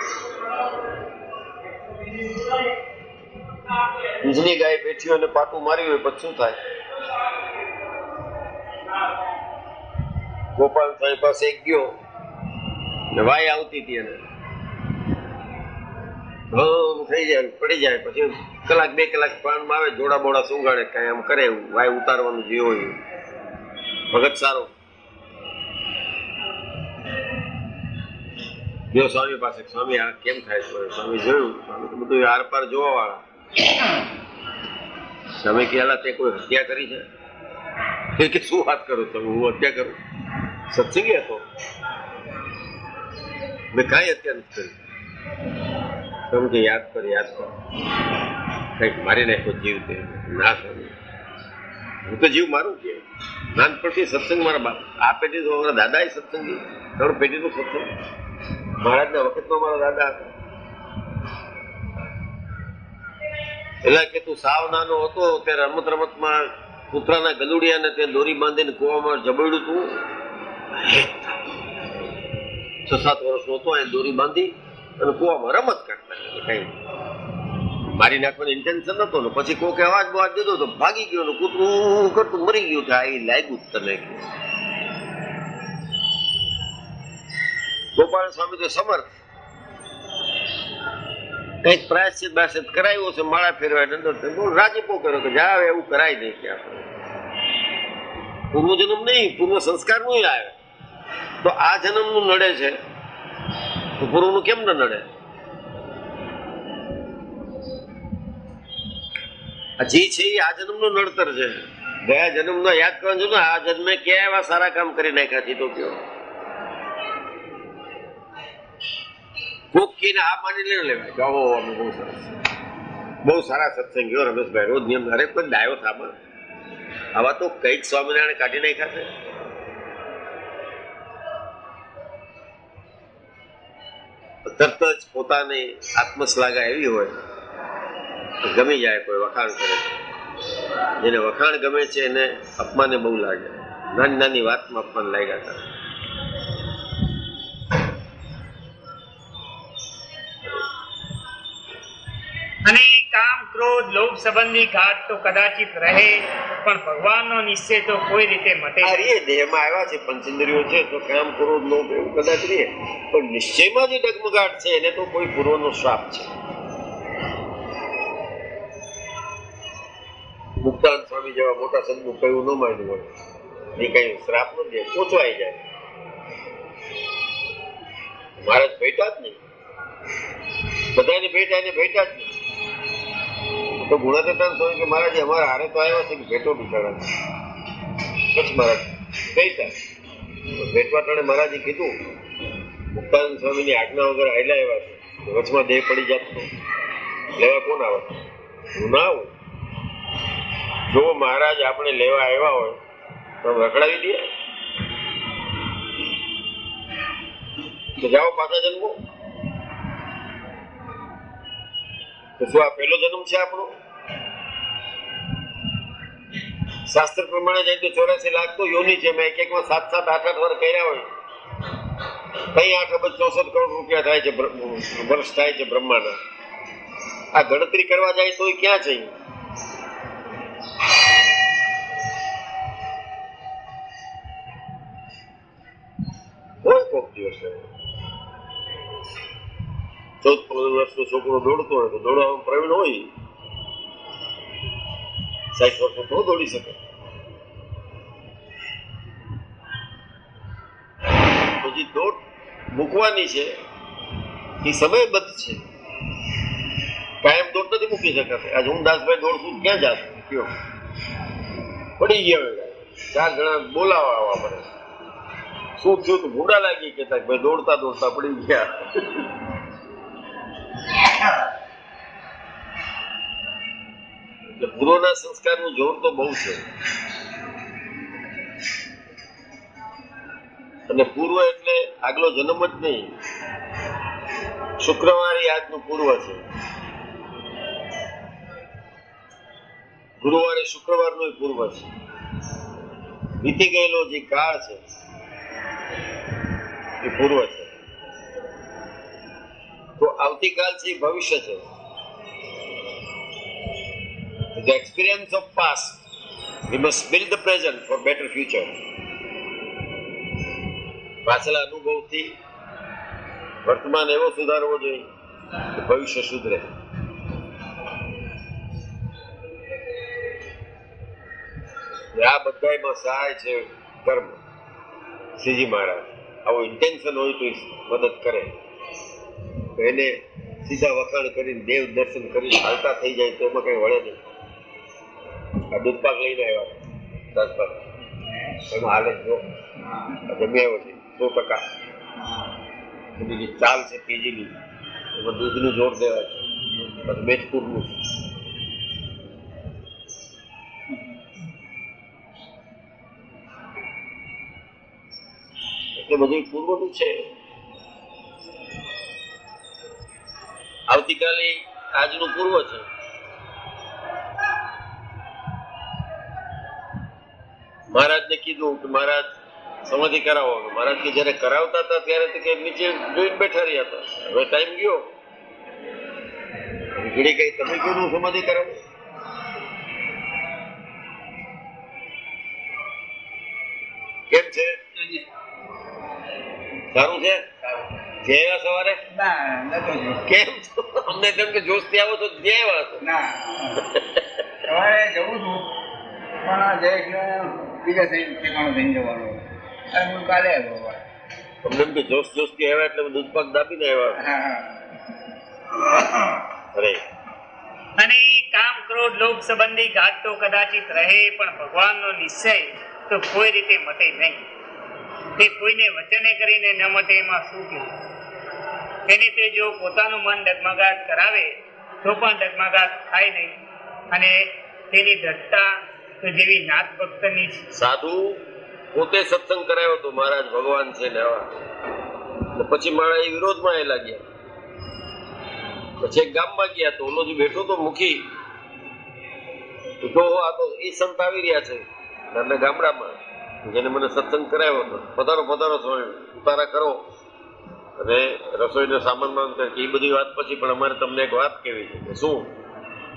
બીજની ગાય બેઠી હોય અને પાટું માર્યું હોય પછી શું થાય? ગોપાલ સાહેબ પાસે ગયો ને વાય આવતી હતી એને થઈ જાય, પડી જાય, પછી કલાક 2 કલાક પાણીમાં આવે, જોડા બોડા સુંગાડે, કઈ આમ કરે, વાય ઉતારવાનું જે હોય. ભગત સારો ગયો સ્વામી પાસે, સ્વામી આ કેમ થાય છે? સ્વામી જોયું, સ્વામી તો બધું આર પાર જોવા વાળા. સ્વામી કહેલા તે કોઈ હત્યા કરી છે? કે શું વાત કરો તમે, હું હત્યા કરું? સત્સંગી હતો, મેં કાંઈ હત્યા નથી કરી. તમે કે યાદ કર કઈક મારી નાખો જીવ. તે ના સ્વામી, હું તો જીવ મારું કે નાનપણથી સત્સંગ મારા બાપ, આ પેઢી તો મારા દાદા એ સત્સંગી, 3 પેઢીનું સત્સંગ. મહારાજના વખતમાં મારા દાદા હતા. એટલે કે તું સાવ નાનો હતો ત્યારે રમત રમતમાં કૂતરાના ગલુડિયાને તે દોરી બાંધીને કૂવામાં જબડ્યું તું. 6-7 વર્ષનો હતો, એ દોરી બાંધી અને કૂવામાં રમત કરતા. કઈ મારી નાખવાનું ઇન્ટેન્શન નતો ને પછી કોકે અવાજ બવાજ દીધો તો ભાગી ગયો ને કૂતરું કરતું મરી ગયું. આ લાગ્યું જ તને. ગોપાલ સ્વામી તો સમર્થ, કઈક પ્રાયશ્ચિત બાયશ્ચિત કરાયું છે, માળા ફેરવાય, રાજીપો કર્યો કે જા એવું કરાય નહીં. કે આપણે પૂર્વ જન્મ નહીં, પૂર્વ સંસ્કાર નું આવે તો આ જન્મ નું નડે છે તો પૂર્વ નું કેમ ન નડે? હજી છે એ આ જન્મનું નડતર છે. ગયા જન્મનો યાદ કરજો ને, આ જન્મે ક્યાં એવા સારા કામ કરી નાખ્યા છે તો કયો. કોક કીને આ માની લઈને લેવાય જાઓ અમે બહુ સરસ, બહુ સારા સત્સંગીઓ રમેશભાઈ, રોજ નિયમ. અરે કોઈ ડાયો થામાં આવા તો કઈક સ્વામિનારાયણ કાઢી નાખ્યા છે. તરત જ પોતાની આત્મશ્લાઘા એવી હોય તો ગમી જાય. કોઈ વખાણ કરે, જેને વખાણ ગમે છે એને અપમાને બહુ લાગે. નાની નાની વાતમાં અપમાન લાગ્યા કરે. અને કામ ક્રોધ લોભ સંબંધી ઘાટ તો કદાચિત રહે, પણ ભગવાનનો નિશ્ચય તો કોઈ રીતે મટે આ રે દેહમાં આવ્યા છે, પંચેન્દ્રિયો છે, તો કામ ક્રોધ લોભ એવું કદાચ રહે, પણ નિશ્ચયમાં જે ડગમગાટ છે એને તો કોઈ પૂર્વનો શ્રાપ છે. મુક્તાન સ્વામી જેવા મોટા સંતનું કયું ન માન્યું હોય એ કઈ શ્રાપ નથી, પોચવાઈ જાય. મહારાજ ભેટા જ નહીં, બધાને ભેટા એને ભેટા જ નહીં. તો ગુણાતીતાન સ્વામી કે મહારાજ અમારા હારે તો આવ્યા છે કે ભેટો બિચારા. પછી મહારાજ ભેટા ભેટવા ટાણે મહારાજે કીધું મુક્તાનંદ સ્વામીની આજ્ઞા વગર આયલા આવ્યા છે, વચમાં દેહ પડી જાત લેવા કોણ આવે? હું ના આવું. જો મહારાજ આપણે લેવા આવ્યા હોય તો રખડાવી દે તો જાઓ પાછા જન્મો. તો શું આ પહેલો જન્મ છે આપણો? શાસ્ત્ર પ્રમાણે જાય તો 84 લાખ તો યોની છે. મેં એક માં 7-7, 8-8 વર્ષ કર્યા હોય, કઈ 8 અબજ 64 કરોડ રૂપિયા થાય છે, વર્ષ થાય છે બ્રહ્માના. આ ગણતરી કરવા જાય તો ક્યાં છે? કોઈ કોક દિવસ 14-15 વર્ષનો છોકરો દોડતો હોય તો દોડવામાં પ્રવીણ હોય, 60 વર્ષનો તો દોડી શકે. પછી દોડ મૂકવાની છે એ સમયબદ્ધ છે, કાયમ દોડ નથી મૂકી શકાતી. આજે હું દાસભાઈ દોડશું ક્યાં જાશું? કયો પડી ગયા 4 જણા બોલાવા આવવા પડે. શું થયું તો ભૂંડા લાગી કેતા ભાઈ દોડતા દોડતા પડી ગયા. એટલે પૂર્વના સંસ્કારનું જોર તો બહુ છે. અને પૂર્વ એટલે આગલો જન્મ જ નહીં, શુક્રવારે આજનું પૂર્વ છે, ગુરુવારે શુક્રવારનું પૂર્વ છે. વીતી ગયેલો જે કાળ છે એ પૂર્વ છે. તો આવતીકાલ છે એ ભવિષ્ય છે. The experience of past, we must build the present for better future. પાછલા અનુભવથી વર્તમાન એવો સુધારવો જોઈએ કે ભવિષ્ય સુધરે. આ બધામાં સહાય છે કર્મ. શ્રીજી મહારાજ આવો ઇન્ટેન્શન હોય તો મદદ કરે, તો એને સીધા વખાણ કરીને દેવ દર્શન કરીને હાલતા થઈ જાય તો એમાં કઈ વળે નહીં. આ દૂધપાક લઈને આવ્યા દાસપાક, એમાં હાલે જો જમી આવ્યો છે 100%. એની જે ચાલ છે તેજીની, એમાં દૂધનું જોર દેવાય છે, પછી મેચપુરનું. એટલે બધું પૂર્વનું છે. આવતીકાલે આજનું પૂર્વ છે. મહારાજને કીધું કે મહારાજ સમાધિ કરાવો. મહારાજ કે જયારે કરાવતા હતા ત્યારે તો કે નીચે જોઈને બેઠા રહ્યા હતા. હવે ટાઈમ ગયો, ઘડી કઈ તમે કીધું સમાધિ કરાવો. કેમ છે? સારું છે? જયા સવારે કેમ અમને તેમ કે જોશ થી આવો તો જયા હતો સવારે જવું છું પણ બીજા ઠેકાણું થઈને જવાનું. હું કાલે આવ્યો. અમને એમ કે જોશ જોશ થી આવ્યા એટલે દૂધ પાક દાબીને આવ્યા. અરે અને કામ ક્રોધ લોભ સંબંધી ઘાત તો કદાચિત રહે, પણ ભગવાનનો નિશ્ચય તો કોઈ રીતે મટે નહીં. તે કોઈને વચને કરીને ન મટે એમાં શું કહેવું. તેને તે જો પોતાનું મન ડગમગાટ કરાવે તો પણ ડગમગાટ થાય નહીં, અને તેની દ્રઢતા તો જેવી નાથ ભક્તની છે. સાધુ પોતે સત્સંગ કરાયો તો મહારાજ ભગવાન છે ને આવા, પછી મારા એ વિરોધમાં એ લાગ્યા. પછી એક ગામમાં ગયા તો ઓલો જે બેઠો તો મુખી તો આ તો એ સંત આવી રહ્યા છે નાના ગામડામાં, જેને મને સત્સંગ કરાયો હતો. પધારો પધારો સ્વામી, ઉતારા કરો અને રસોઈનો સામાન માંગ કરે. એ બધી વાત પછી પણ અમારે તમને એક વાત કેવી છે. શું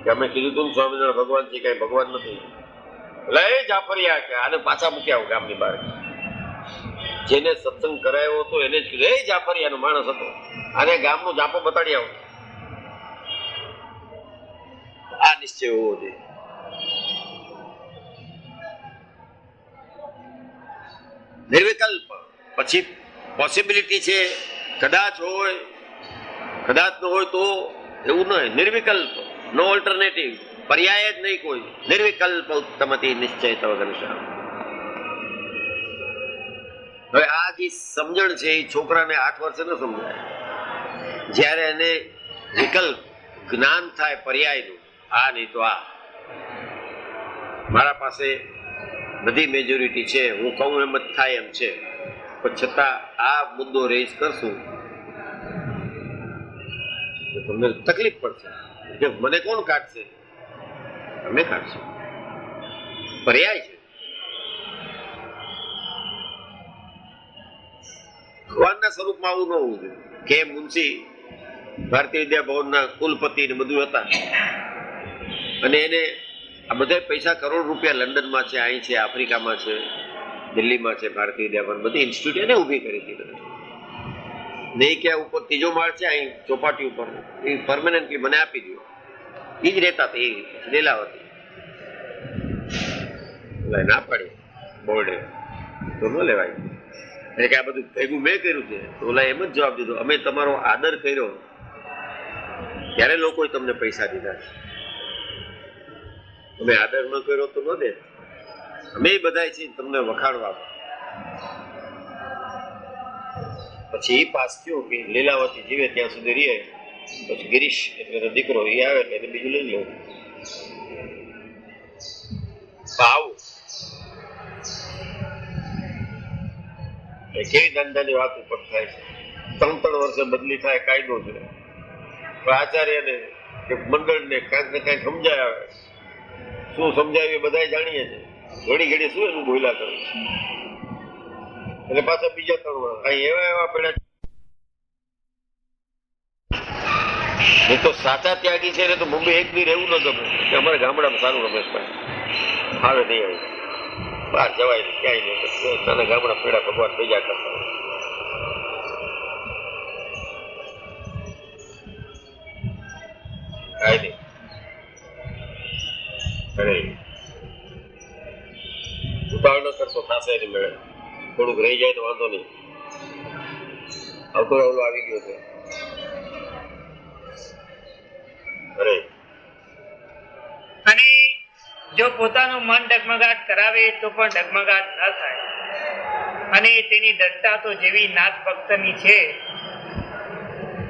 કે અમે કીધું તું સ્વામિનારાયણ ભગવાન છે, કઈ ભગવાન નથી. એટલે એ જાફરિયા કે આને પાછા મૂકી આવો ગામની બહાર. જેને સત્સંગ કરાયો હતો એને જ કીધું એ જાફરિયાનો માણસ હતો, આને ગામનો જાપો બતાડી આવો. આ નિશ્ચય હોવો જોઈએ. નિર્વિકલ્પ પછી પોસિબિલિટી છે, કદાચ હોય કદાચ ન હોય તો એવું ન હોય. નિર્વિકલ્પ, નો ઓલ્ટરનેટિવ, પર્યાય જ નહીં કોઈ. નિર્વિકલ્પ ઉત્તમતી નિશ્ચય તવ ઘનશ્યામ. હવે આ જે સમજણ છે એ છોકરાને 8 વર્ષે ન સમજાય. જ્યારે એને વિકલ્પ જ્ઞાન થાય પર્યાયનું, આ નહીં તો આ. મારા પાસે બધી મેજોરિટી છે, હું કહું એમ જ થાય એમ છે, પણ છતાં આ મુદ્દો રેઝ કરશું તો તમને તકલીફ પડશે. કે મને કોણ કાઢશે? અમે કાઢશું. પર્યાય છે. ભગવાનના સ્વરૂપમાં આવું ન હોવું જોઈએ. કે મુનશી ભારતીય વિદ્યા ભવનના કુલપતિ ને બધું હતા, અને એને આ બધા પૈસા કરોડ રૂપિયા લંડનમાં છે, અહીં છે, આફ્રિકામાં છે, દિલ્હીમાં છે, ભારતીય વિદ્યા ભવન બધી ઇન્સ્ટિટ્યૂટ એને ઊભી કરી હતી. નહીં કે ઉપર ત્રીજો માળ છે અહીં ચોપાટી ઉપર, એ પરમાનન્ટલી મને આપી દો. એ જ રહેતા હતા. એ લીલાવતી ના પાડી બોર્ડે તો ન લેવાય. એટલે કે આ બધું ભેગું મેં કર્યું છે. તો ઓલા એમ જ જવાબ દીધો, અમે તમારો આદર કર્યો ત્યારે લોકોએ તમને પૈસા દીધા છે, અમે આદર ન કર્યો તો ન દે. અમે બધા છીએ તમને વખાણવા. પછી એ પાસ થયો કે લીલાવતી જીવે ત્યાં સુધી રહે. પછી ગિરીશ એટલે દીકરો એ આવે એટલે એને બીજું લઈ લેવું. આવું કેવી ધંધાની વાત ઉપર થાય છે. 3 વર્ષે બદલી થાય કાયદો છે. પણ આચાર્યને કે મંડળને કાંઈક ને કાંઈક સમજાય આવે. શું સમજાવ્યું બધા જાણીએ છે. ઘડી ઘડી શું એનું બોલ્યા કરે એટલે પાછા બીજા 3 વર્ષ અહીં એવા પેલા. એ તો સાચા ત્યાગી છે ને તો મુંબઈ એક દી રહેવું ન ગમે કે અમારે ગામડામાં સારું રમેશભાઈ આવે નહીં આવે બહાર જવાય નહીં ક્યાંય નહીં. નાના ગામડા પેડા ભગવાન ભેજા કરતા હોય. કાંઈ નહીં. અરે ઉતાવળ ન કરતો થશે એની મેળે. થોડુંક રહી જાય તો વાંધો નહીં. આવતો ઓલો આવી ગયો છે. અરે અને જો પોતાનું મન ડગમગાટ કરાવે તો પણ ડગમગાટ ન થાય, અને તેની દ્રઢતા તો જેવી નાથ ભક્તની છે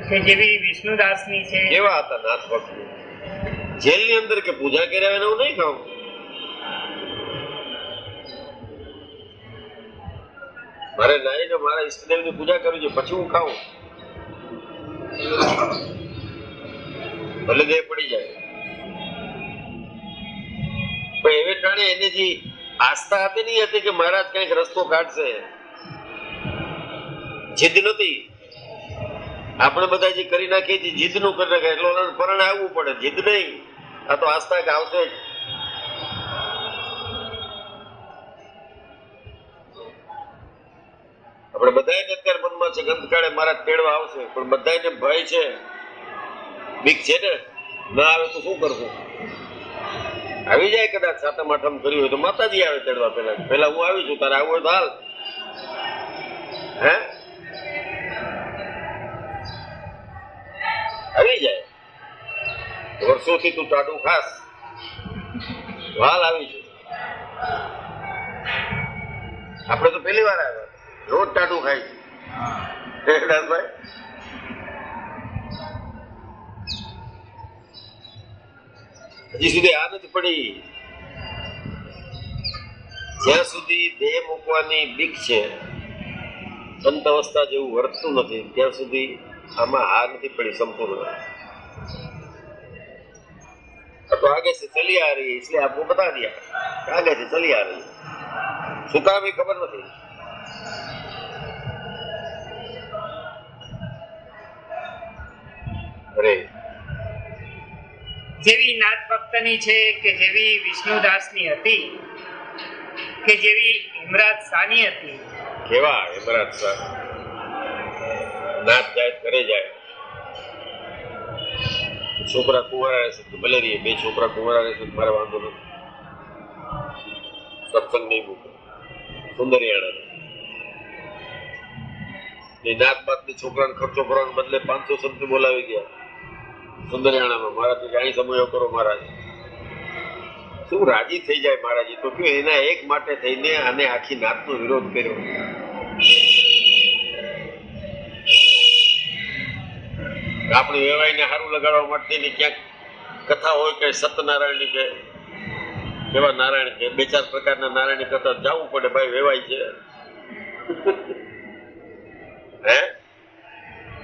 કે જેવી વિષ્ણુદાસની છે. કેવા હતા નાથ ભક્ત? જેલની અંદર કે પૂજા કર્યા એને હું નહીં ખાઉં. મારે નાઈને મારા ઈષ્ટદેવની પૂજા કરવી છે પછી હું ખાઉં. ભલે દેહ પડી જાય. પણ એવે ટાણે એને જે આસ્થા હતી નહીં હતી કે મહારાજ કઈક રસ્તો કાઢશે, જીદ નથી. આપણે બધા જે કરી નાખીએ છીએ જીદ નું કરી નાખે એટલે પરણે આવવું પડે. જીદ નહીં, આ તો આસ્થા કે આવશે જ. આપણે બધાને અત્યારે મનમાં છે ગંધકાળે મહારાજ તેડવા આવશે, પણ બધાને ભય છે, બીક છે ને. ના આવે તો શું કરશું? આવી જાય કદાચ 7મ 8મ કર્યું હોય તો માતાજી આવે તેડવા. પેલા હું આવી છું, તારે આવું હોય તો હાલ. હે આવી જાય વર્ષોથી તું ટાઢું ખાસ હાલ આવી છે. આપણે તો પહેલી વાર આવ્યા, રોજ ટાટું ખાઈ ભાઈ. હજી સુધી આ નથી પડી. જ્યાં સુધી દેહ મૂકવાની બીક છે, અંત અવસ્થા જેવું વર્તતું નથી, ત્યાં સુધી આમાં હાર નથી પડી સંપૂર્ણ. तो आगे से चली आ रही है, इसलिए आपको बता दिया आगे से चली आ रही है. શું કામ એ ખબર નથી. અરે જેવી નાથ ભક્તની છે કે જેવી વિષ્ણુદાસની હતી કે જેવી હિમરાજ શાહની હતી. કેવા હિમરાજ શાહ નાથ જાય ઘરે જાય, છોકરા કુંવારા રહેશે તો ભલે રહીએ, બે છોકરા કુંવારા રહેશે તો મારે વાંધો નથી, સત્સંગ નહીં મૂકે. સુંદરિયાણા નાત બાતની છોકરાને ખર્ચો કરવાને બદલે 500 સંત બોલાવી ગયા સુંદરિયાણામાં. મહારાજ અહીં સમયો કરો મહારાજ. શું રાજી થઈ જાય મહારાજ. તો કયું એના એક માટે થઈને આને આખી નાતનો વિરોધ કર્યો. આપણે વેવાઈને સારું લગાડવા માટે ક્યાંક કથા હોય કે સત્યનારાયણની કે કેવા નારાયણ કે 2-4 પ્રકારના નારાયણની કથા જવું પડે ભાઈ, વેવાય છે હે.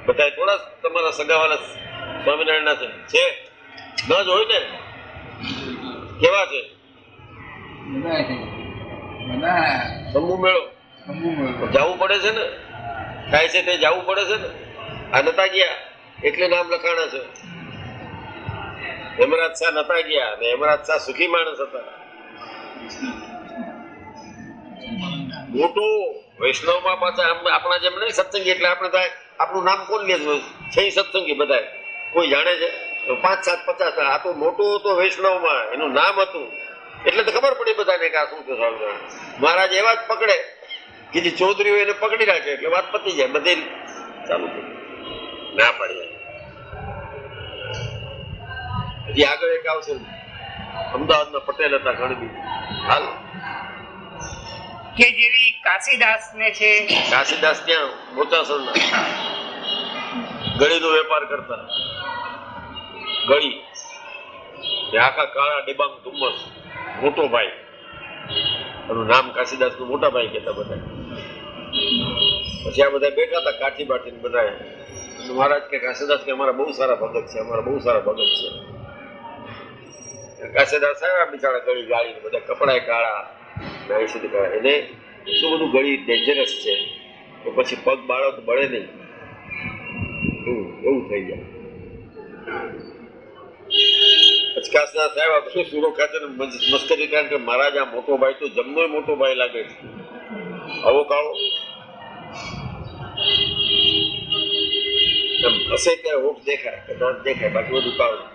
બધા થોડા તમારા સગાવાલા સ્વામિનારાયણના છે ન જ હોય ને. કેવા છે સમૂહ મેળો જવું પડે છે ને, થાય છે તે જવું પડે છે ને. આ નતા ગયા એટલે નામ લખાણા છે. હેમરાજ શાહ નતા ગયા અને હેમરાજ શાહ સુખી માણસ હતા. મોટો વૈષ્ણવમાં પાછા આપણા જેમ નહીં સત્સંગી, એટલે આપણે તો આપણું નામ કોણ લે છે સત્સંગી બધા કોઈ જાણે છે 5-7-50. આ તો મોટો હતો વૈષ્ણવમાં, એનું નામ હતું એટલે તો ખબર પડી બધાને કે આ શું છે સ્વામિનારાયણ. મહારાજ એવા જ પકડે કે જે ચૌધરીઓ એને પકડી રાખે એટલે વાત પતી જાય, બધે ચાલુ થઈ ના પાડી. હજી આગળ એક આવશે, અમદાવાદના પટેલ હતા ગણબી હાલ કે જેવી કાશીદાસ ને છે. કાશીદાસ ત્યાં બોચાસણના ગળીનો વેપાર કરતા. ગળી આખા કાળા ડિબાંગ ધુમ્મસ, મોટો ભાઈ. એનું નામ કાશીદાસ નું મોટા ભાઈ કહેતા બધા. પછી આ બધા બેઠા હતા કાઠી બાઠીને બધા. મહારાજ કે કાશીદાસ કે અમારા બહુ સારા ભગત છે, અમારા બહુ સારા ભગત છે. કાશીદાસ આવ્યા બિચારા ગળી ગાળીને, બધા કપડા કાળા એને એટલું બધું ગળી ડેન્જરસ છે તો પછી પગ બાળો તો બળે નહીં, એવું થઈ જાય. પછી કાશીદાસ આવ્યા તો સુરો ખાતે મસ્કરી કારણ કે મહારાજ આ મોટો ભાઈ તો જમનો મોટો ભાઈ લાગે છે, આવો કાળો હશે ત્યારે હોઠ દેખાય કે દાંત દેખાય, બાકી બધું કાળું.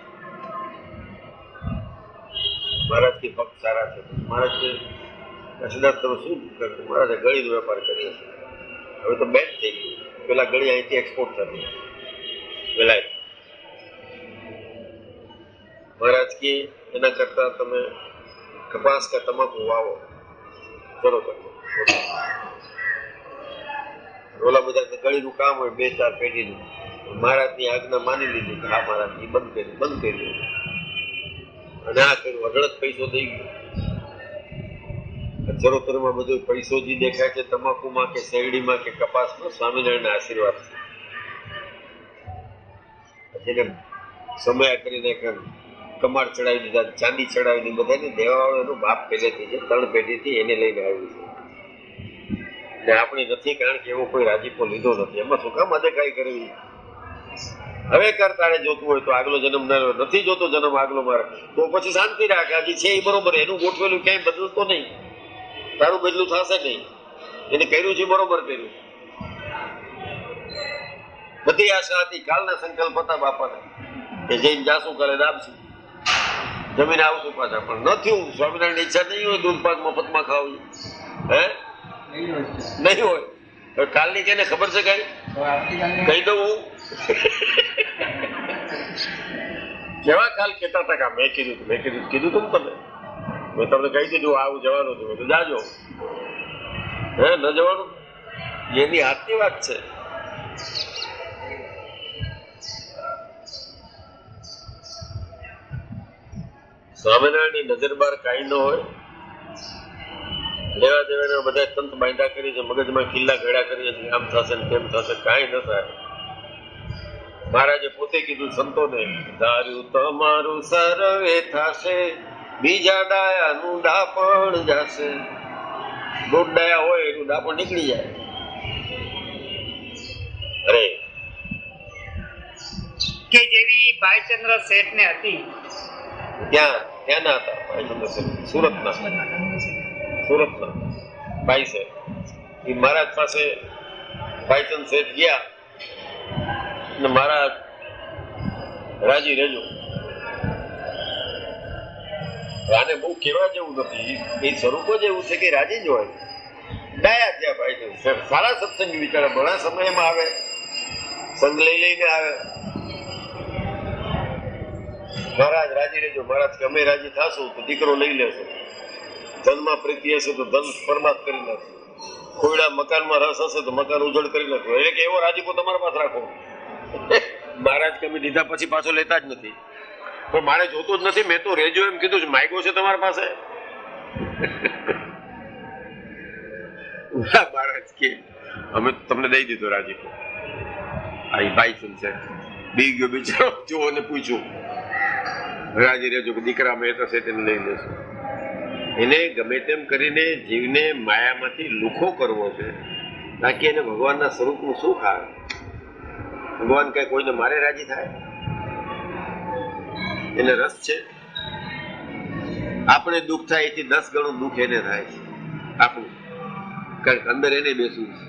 મહારાજ કે ભક્ત સારા છે. મહારાજ કે કાશીદાસ તમે શું કરતો? મહારાજે ગળીનો વેપાર કર્યો છે, હવે તો બેન થઈ ગયું. પેલા ગળી અહીંથી એક્સપોર્ટ થતી પેલા. મહારાજ કે એના કરતા તમે કપાસ કે તમાકુ વાવો, ચલો તમે. ઓલા બધા ગળીનું કામ હોય 2-4 પેઢીનું. મહારાજની આજ્ઞા માની લીધી કે હા મહારાજ એ બંધ કર્યું અને આ કર્યું. અઢળક પૈસો થઈ ગયો. ચરોતરમાં બધો પૈસો જે દેખાય છે તમાકુમાં કે શેરડીમાં કે કપાસમાં, સ્વામિનારાયણના આશીર્વાદ છે. પછી એને સમય કરીને કમાડ ચડાવી દીધા, ચાંદી ચડાવી દીધી. બધાને દેવાવાળો એનો બાપ પહેલેથી છે, 3 પેઢીથી એને લઈને આવ્યું છે. ને આપણે નથી, કારણ કે એવો કોઈ રાજીપો લીધો નથી. એમાં શું કામ અદેખાઈ કરવી? હવે કરતાને જોતું હોય તો આગલો જન્મ નથી જોતો જન્મ આગલો મારે તો પછી શાંતિ રાખે. હજી છે એ બરોબર, એનું ગોઠવેલું ક્યાંય બદલતો નહીં, તારું બદલું થશે નહીં. એને કર્યું છે બરોબર કર્યું. બધી આશા હતી, કાલના સંકલ્પ હતા બાપાને કે જઈને જાશું કાલે આપશું, જમીને આવશું પાછા. પણ ન થયું. સ્વામિનારાયણ ઈચ્છા નહીં હોય દૂધ પાક મફતમાં ખાવું, હે નહીં હોય. કાલની કેને ખબર છે? કઈ કહી દઉં હું. કેવા કાલ કેતા હતા કે મેં કીધું તું તમે મેં તમને કહી દીધું આવું જવાનું છે તો જાજો. હે ન જવાનું એની હાથની વાત છે. સ્વામિનારાયણની નજર બહાર કાંઈ ન હોય. લેવા દેવાના બધા તંત બાંધા કરી છે, મગજમાં કિલ્લા ઘડા કરીએ છીએ, આમ થશે ને તેમ થશે, કાંઈ ન થાય. મહારાજે પોતે કીધું સંતોને, ધાર્યું તમારું સર્વે થશે, બીજા ડાયાનું ડાપણ જશે. દોઢ ડાયા હોય એનું ડાપણ નીકળી જાય. અરે કે જેવી ભાઈચંદ્ર શેઠને હતી ક્યાંના હતા ભાઈચંદ્ર શેઠ? સુરતના ભાઈ છે. એ મહારાજ પાસે ભાઈચંદ શેઠ ગયા અને મહારાજ રાજી રહેજો. આને બહુ કહેવા જેવું નથી, એ સ્વરૂપ જ એવું છે કે રાજી જ હોય. ડાયા થયા ભાઈચંદ શેઠ, સારા સત્સંગી વિચારા, ઘણા સમયમાં આવે, સંગ લઈને આવે. મહારાજ રાજી રહેજો. મહારાજ કે અમે રાજી થાશું તો દીકરો લઈ લેશો, ધનમાં પ્રીતિ હશે તો ધન પરમાત કરી નાખશું, કોયડા મકાનમાં રસ હશે તો મકાન ઉજળ કરી નાખો. એટલે કે એવો રાજીપો તમારા પાસે રાખો. મહારાજ કે અમે લીધા પછી પાછો લેતા જ નથી. પણ મારે જોતો જ નથી, મેં તો રેજો એમ કીધું છે. માગ્યો છે તમારા પાસે? મહારાજ કે અમે તમને દઈ દીધો રાજીપો. આ ભાઈ છે બી ગયો બિચારો, જોવો ને પૂછ્યું, રાજી રહેજો કે દીકરા મેં તો છે તેને લઈ લેશું. એને ગમે તેમ કરીને જીવને માયામાંથી લુખો કરવો છે, બાકી એને ભગવાનના સ્વરૂપનું સુખ આવે. ભગવાન કઈ કોઈને મારે રાજી થાય? એને રસ છે? આપણે દુઃખ થાય એથી 10 ગણું દુઃખ એને થાય છે આપણું, કારણ કે અંદર એને બેસવું છે.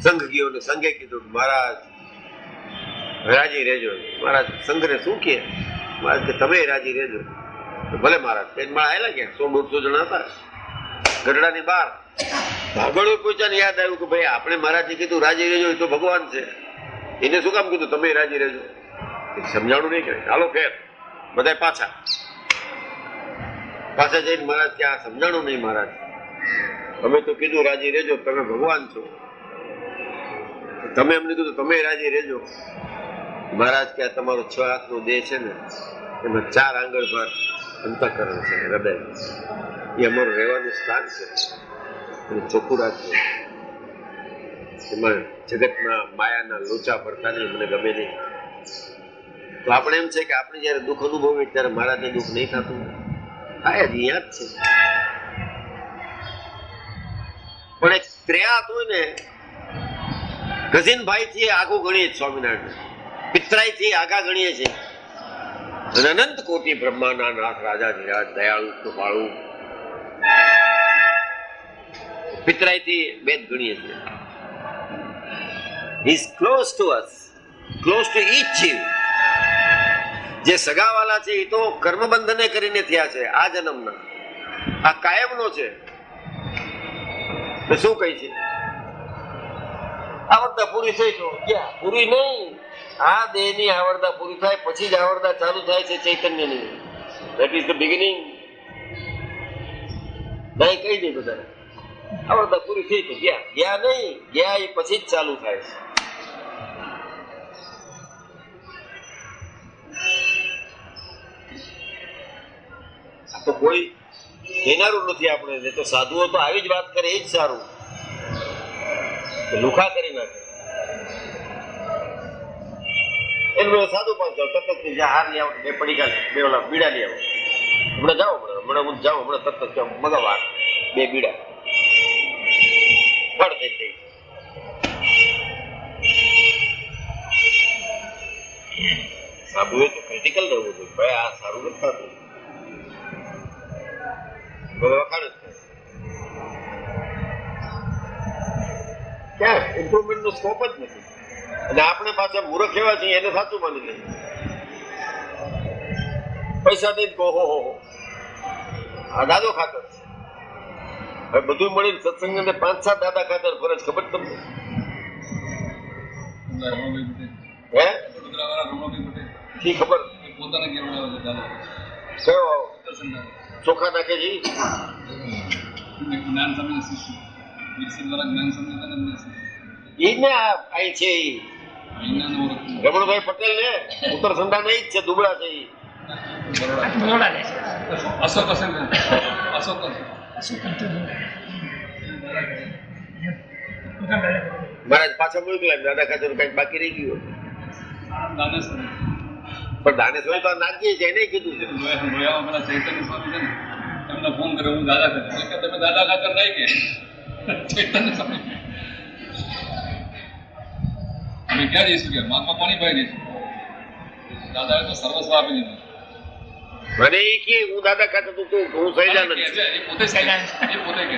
સંઘ ગયો ને સંઘે કીધું મહારાજ રાજી રહેજો. મહારાજ સંઘને શું કે? મહારાજ કે તમે રાજી રહેજો. ભલે મહારાજ પેન માં આવેલા કે 100-150 જણા હતા ગઢડાની બહાર. ભાગળો પહોંચ્યા યાદ આવ્યું કે ભાઈ આપણે મહારાજે કીધું રાજી રહેજો, એ તો ભગવાન છે, એને શું કામ કીધું તમે રાજી રહેજો? સમજાણું નહીં કરે. ચાલો ફેર બધા પાછા જઈને મહારાજ કે આ સમજાણું નહીં મહારાજ, અમે તો કીધું રાજી રહેજો, તમે ભગવાન છો, તમે એમને કીધું તમે રાજી રહેજો. મહારાજ કે તમારો 6 હાથનો દેહ છે ને, એમાં 4 આંગળ પર અંતઃકરણ છે, હૃદય, એ અમારું રહેવાનું સ્થાન છે. અને ચોખ્ખું રાખજો, એમાં જગતના માયાના લોચા પડતા નહીં, મને ગમે નહીં. તો આપણે એમ છે કે આપણે જયારે દુઃખ અનુભવીએ ત્યારે મહારાજને દુઃખ નહીં થતું? થાય જ, અહીંયા જ છે. પણ એક ત્રેયાત હોય ને, કઝિન ભાઈ થી આગું ગણીએ સ્વામિનારાયણ, પિતરાઈ થી આગા ગણીએ છીએ. અને અનંત કોટી બ્રહ્માના નાથ રાજા ધીરાજ દયાળુ કૃપાળુ, પિતરાઈ થી બેદ ગણીએ છીએ. He is close to us, close to each જીવ. જે સગાવાલા છે એ તો કર્મબંધને કરીને થયા છે આ જન્મના, આ કાયમનો છે. શું કહી છે? આવરદા પૂરી થઈ તો ક્યાં પૂરી નહીં, આ દેહની આવરદા પૂરી થાય પછી જ આવરદા ચાલુ થાય છે ચૈતન્યની. That is the beginning. નહીં કહી દે બધા આવરદા પૂરી થઈ તો ગયા નહીં, ગયા એ પછી જ ચાલુ થાય છે. તો કોઈ કહેનારું નથી આપણે, તો સાધુઓ તો આવી જ વાત કરે, એ જ સારું. લુખા કરી નાખે. એનું સાદું પણ તત્ત હાર લઈ આવો, 2 પડીકા 2 ઓલા બીડા લઈ આવો, હમણાં જાઓ, હમણાં જાઓ, હમણાં તત્ત મગાવા 2 બીડા ફળ થઈ. સાધુએ તો ક્રિટિકલ રહેવું જોઈએ, ભાઈ આ સારું નથી થતું, વખાણ જ થાય. ક્યાં ઇમ્પ્રુવમેન્ટ નો સ્કોપ જ નથી. અને આપણે પાછા મૂર્ખ એવા છીએ, એને સાચું માની લઈએ. પૈસા દઈ કહો હો આ દાદો ખાતર. હવે બધું મળીને સત્સંગ ને 5-7 દાદા ખાતર ફરજ, ખબર તમને? હે ખબર પોતાને કેવડાવે છે દાદા કયો ઉત્તરસંધાન ચોખા નાખે છે ઈ? જ્ઞાન સ્વામી શિષ્ય વિરસી દ્વારા જ્ઞાન સ્વામી હતા ને એમના શિષ્ય. ઈ ને આ આઈ છે ઈ અહીંના ઓળખ રમણભાઈ પટેલ ને ઉત્તર સંધાન ઈ જ છે, દુબળા છે ઈ. બરોડા લે છે. અશોક હશે ને અશોક હશે મહારાજ પાછા મોકલ્યા, દાદા ખાતર કઈક બાકી રહી ગયું દાનેશ પણ દાનેશ્વર તો નાખીએ છે એને કીધું છે. લોયામાં પેલા ચૈતન્ય સ્વામી છે ને એમને ફોન કર્યો હું દાદા ખાતર એટલે કે તમે દાદા ખાતર નહીં કે ચૈતન્ય સ્વામી અમે ક્યાં જઈશું કે મહાત્મા પાણીભાઈ જઈશું દાદાએ તો સર્વસ્વ આપી દીધું મને એ કે હું દાદા ખાતર તું કહું હું સહેજાનંદ કે છું. છે, એ પોતે સહેજાનંદ એ પોતે કે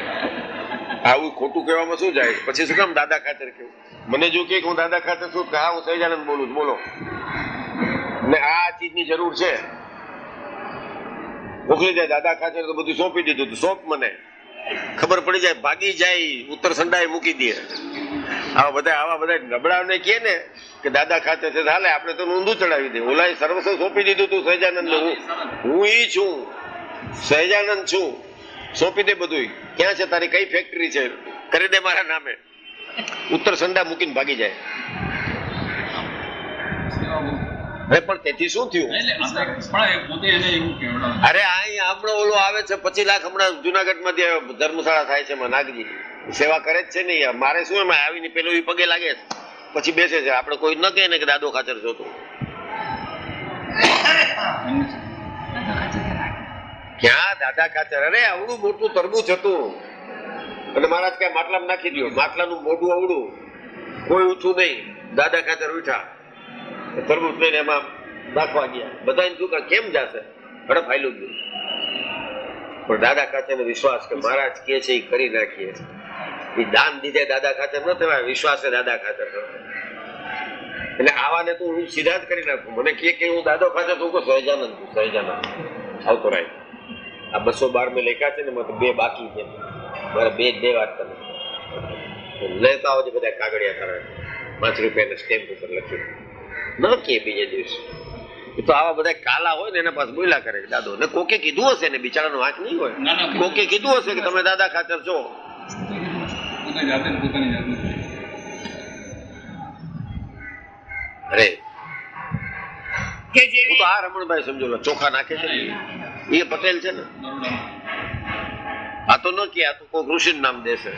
આવું ખોટું કહેવામાં શું જાય? પછી શું કામ દાદા ખાતર કેવું? મને જો કે હું દાદા ખાતર છું કે હા હું સહેજાનંદ બોલું છું, બોલો ને આ ચીજની જરૂર છે મોકલી જાય દાદા ખાતર તો બધું સોંપી દીધું, સોંપ મને ખબર પડી જાય, ભાગી જાય, ઉત્તર સંડાએ મૂકી દે. આવા બધા નબળાને કહે ને કે દાદા ખાતર છે હાલે આપણે તો ઊંધું ચડાવી દે. ઓલા સર્વસ્વ સોંપી દીધું તું સહેજાનંદ ને, હું ઈ છું સહેજાનંદ છું, સોંપી દે બધું. ક્યાં છે તારી કઈ ફેક્ટરી છે કરી દે મારા નામે. ઉત્તર સંડા મૂકીને ભાગી જાય. અરે પણ તેથી શું થયું? એટલે આપણે પણ એ પોતે એને એવું કહેવડાવે અરે અહીં હમણાં ઓલો આવે છે 25 લાખ હમણાં જુનાગઢ માં ધર્મશાળા થાય છે એમાં નાગજી સેવા કરે જ છે ને. મારે શું એમાં આવીને પેલો ઈ પગે લાગે છે પછી બેસે છે. આપણે કોઈ ન કહે ને કે દાદો ખાતર જોતું ક્યાં દાદા ખાતર? અરે આવડું મોટું તરબૂચ હતું અને મહારાજ ક્યાં માટલામાં નાખી દો, માટલાનું મોઢું આવડું કોઈ ઊંચું નહીં, દાદા ખાતર ઉઠા તરબૂચ લઈને એમાં નાખવા ગયા. બધા શું કેમ જશે? હડપ હાલ્યું ગયું. પણ દાદા ખાતરનો વિશ્વાસ કે મહારાજ કે છે એ કરી નાખીએ. એ દાન દીધે દાદા ખાતર ન થવાય, વિશ્વાસ દાદા ખાતર થવાય. એટલે આવાને તું હું સીધા જ કરી નાખું. મને કે હું દાદો ખાતર તું કહું સહેજાનંદ છું, સહેજાનંદ આવતો રાય. આ 212 મેં લખ્યા છે ને એમાં તો 2 બાકી છે. મારે 2 વાત તમે લેતા આવજો બધા કાગળિયા કરે 5 રૂપિયાના સ્ટેમ્પ ઉપર લખ્યું ન કે બીજે દિવસે. એ તો આવા બધા કાલા હોય ને એના પાસે બોલ્યા કરે દાદો ને. કોકે કીધું હશે ને, બિચારાનો વાંક નહીં હોય. કોકે કીધું હશે કે તમે દાદા ખાતર છો. પોતાની જાતે અરે કે હું જેવી તો આ રમણભાઈ સમજો ચોખા નાખે છે ને એ પટેલ છે ને. આ તો ન કે આ તો કોઈ ઋષિ નામ દેશે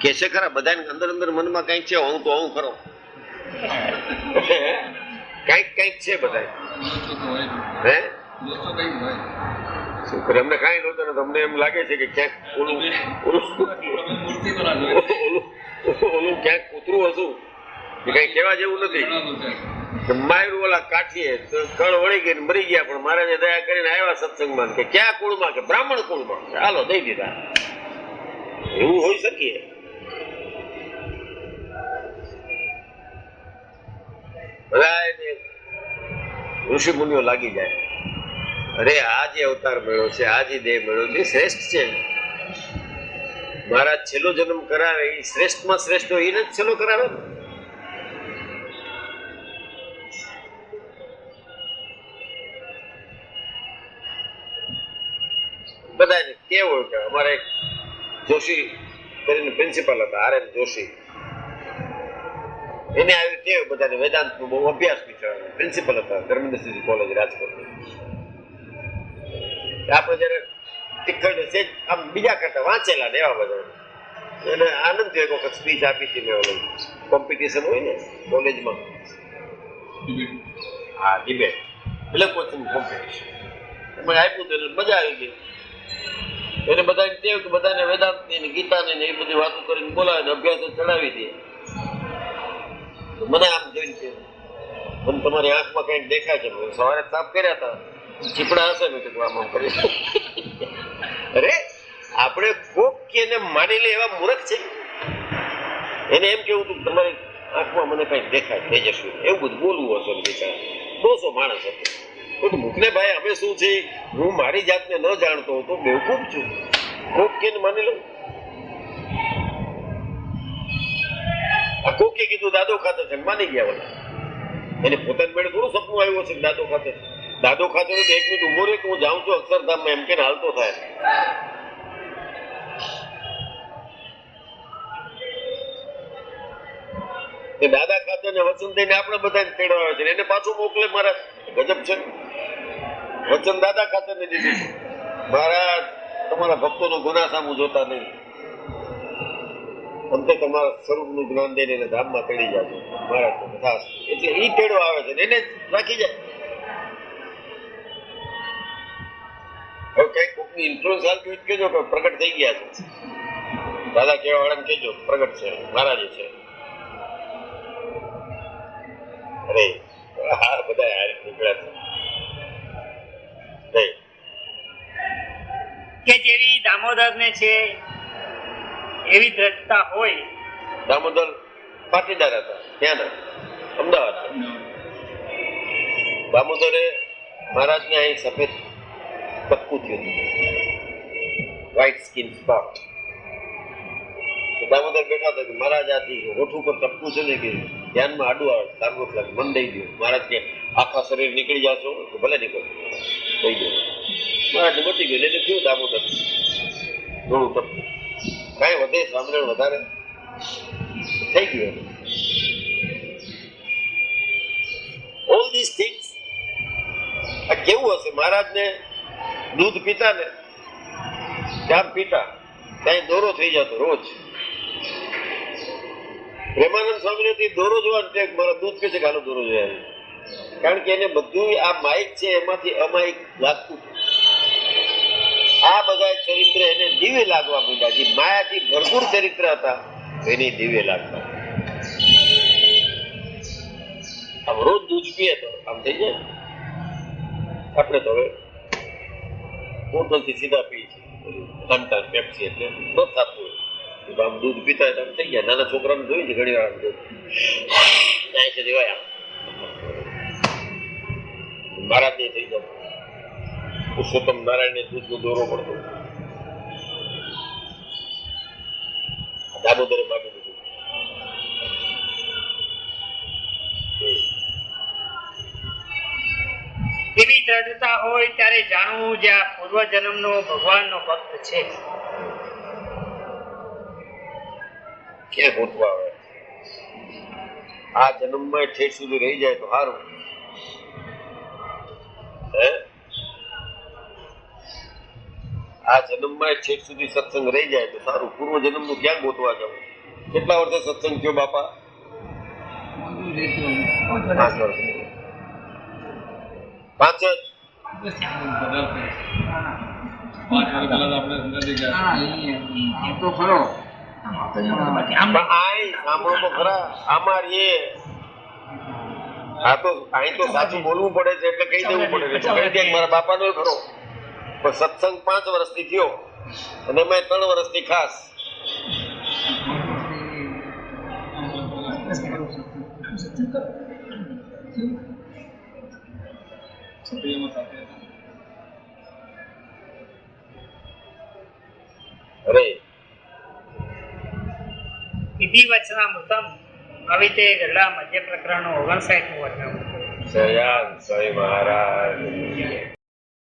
કે છે ખરા. બધા અંદર અંદર મનમાં કઈક છે, હું તો હું ખરો કઈક છે બધા. હે શું કરે અમને કઈ નહોતું ને તમને એમ લાગે છે કે ક્યાંક ઓલું ક્યાંક કૂતરું હતું કે કઈ કહેવા જેવું નથી. માયરું ઓલા કાઠીએ કળ વળી ગઈ મરી ગયા, પણ મહારાજે દયા કરીને આવ્યા સત્સંગમાં કે ક્યાં કુળમાં કે બ્રાહ્મણ કુળમાં, ચાલો દઈ દીધા. એવું હોઈ શકીએ. બધા ઋષિ મુનિઓ લાગી જાય, અરે આ જે અવતાર મળ્યો છે, આ જે દેહ મળ્યો છે શ્રેષ્ઠ છે. મહારાજ છેલ્લો જન્મ કરાવે એ શ્રેષ્ઠમાં શ્રેષ્ઠ હોય એને જ છેલ્લો કરાવે ને. બધાને કેવું કે અમારે જોશી કરીને પ્રિન્સિપલ હતા આર.એન. જોશી, એને આવી ટેવ બધાને વેદાંતનો બહુ અભ્યાસ બિચારા પ્રિન્સિપલ હતા ધર્મેન્દ્રસિંહ કોલેજ રાજકોટ. આપણે જયારે તિખડ છે આમ બીજા કરતા વાંચેલા ને એવા બધા એને આનંદ થયો. એક વખત સ્પીચ આપી હતી મેં ઓલું કોમ્પિટિશન હોય ને કોલેજમાં, હા ડિબેટ એટલે કોચિંગ કોમ્પિટિશન એમાં આપ્યું તો મજા આવી ગઈ. એને બધાને ટેવ કે બધાને વેદાંતની ને ગીતાની ને એ બધી વાતો કરીને બોલાવે ને અભ્યાસ ચડાવી દે. મને આમ જોઈને કે મને તમારી આંખમાં કઈક દેખાય છે. સવારે સાફ કર્યા હતા, ચીપડા હશે ને કે આમ કરી. અરે આપણે કોક કે એને માની લે એવા મૂર્ખ છે. એને એમ કેવું હતું તમારી આંખમાં મને કઈક દેખાય તેજસ્વી, એવું બધું બોલવું હશે ને બિચારા દોષો માણસ હતો. તો મુકને ભાઈ અમે શું છે, હું મારી જાતને ન જાણતો હતો, બેવકૂફ છું. કોક કે માની લઉં. આ કોકે કીધું દાદો ખાતર છે, માની ગયા. ઓલા એને પોતાની મેળે થોડું સપનું આવ્યું હશે દાદો ખાતર. દાદો ખાતે તો 1 મિનિટ ઉભો રહે કે હું જાઉં છું અક્ષરધામમાં એમ કે હાલતો થાય. કે દાદા ખાતે ને વચન દઈને આપણે બધાને તેડવા આવે છે એને પાછું મોકલે મહારાજ. ગજબ છે. વચન દાદા ખાતે ને દીધું છે. મહારાજ તમારા ભક્તોનો ગુના સામું જોતા નહીં, અંતે તમારા સ્વરૂપનું જ્ઞાન દઈને એને ધામમાં તેડી જાજો મહારાજ. ખાસ એટલે ઈ તેડો આવે છે એને રાખી જાય. હવે કઈ કોકની ઇન્ફ્લુઅન્સ હાલતી હોય કેજો કે પ્રગટ થઈ ગયા છે દાદા કેવા વાળાને કેજો પ્રગટ છે મહારાજ છે. અરે હાર બધા હાર નીકળ્યા છે કે જેવી દામોદર ને છે એવી દ્રઢતા હોય. દામોદર પાટીદાર હતા ત્યાંના અમદાવાદ. દામોદરે મહારાજને અહીં સફેદ ટપકું થયું હતું, વ્હાઇટ સ્કિન સ્પોટ. દામોદર બેઠા હતા કે મહારાજ આથી હોઠ ઉપર ટપકું છે ને કે ધ્યાનમાં આડું આવે સારું લાગે મન દઈ દઉં. મહારાજ કે આખા શરીર નીકળી જશો તો ભલે નીકળો દઈ દો. મહારાજ બચી ગયું એટલે થયું દામોદર થોડું ટપકું કાંઈ વધે સાંભળે વધારે થઈ ગયું. ઓલ ધીસ થિંગ્સ આ કેવું હશે. મહારાજને દૂધ પીતા ને ચા પીતા ત્યાં દોરો થઈ જતો રોજ. પ્રેમાનંદ સ્વામી દોરો જોવા મારા દૂધ પીશે કે હાલો દોરો જોયા, કારણ કે એને બધું આ માઇક છે એમાંથી અમાયિક લાગતું. આ બધા ચરિત્ર એને દિવ્ય લાગવા માંડ્યા. જે માયાથી ભરપૂર ચરિત્ર હતા એની દિવ્ય લાગતા. આમ રોજ દૂધ પીએ તો આમ થઈ જાય. આપણે તો હવે બોટલથી સીધા પીએ છીએ ફાન્ટા પેપ્સી એટલે ન થતું હોય. આમ દૂધ પીતા હોય તો આમ થઈ ગયા. નાના છોકરાને જોયું છે ઘણી વાર દૂધ છે દેવાય મહારાજ ને થઈ જાય. પુરુષોત્તમ નારાયણ ને દૂધનો દોરો પડતો દામોદરે માગી દીધું. એવી દ્રઢતા હોય ત્યારે જાણવું જે આ પૂર્વજન્મનો ભગવાનનો ભક્ત છે. ક્યાં ગોતવા આવે. આ જન્મમાં ઠેઠ સુધી રહી જાય તો સારું. આ જન્મમાં ઠેઠ સુધી સત્સંગ રહી જાય તો સારું. પૂર્વ જન્મનું ક્યાં ગોતવા જવું. કેટલા વર્ષે સત્સંગ થયો બાપા? 5 જ. તો ખરો સાંભળો તો ખરા. આમાં એ આ તો અહીં તો સાચું બોલવું પડે છે એટલે કહી દેવું પડે. કહી દે મારા બાપાનો ખરો. પણ સત્સંગ 5 વર્ષથી થયો અને મેં 3 વર્ષથી ખાસ. અરે વિધિ વચનામૃતમ આવી તે ગરડા મધ્ય પ્રકરણનું 59મું વચનામૃત. સયાન સ્વામી મહારાજ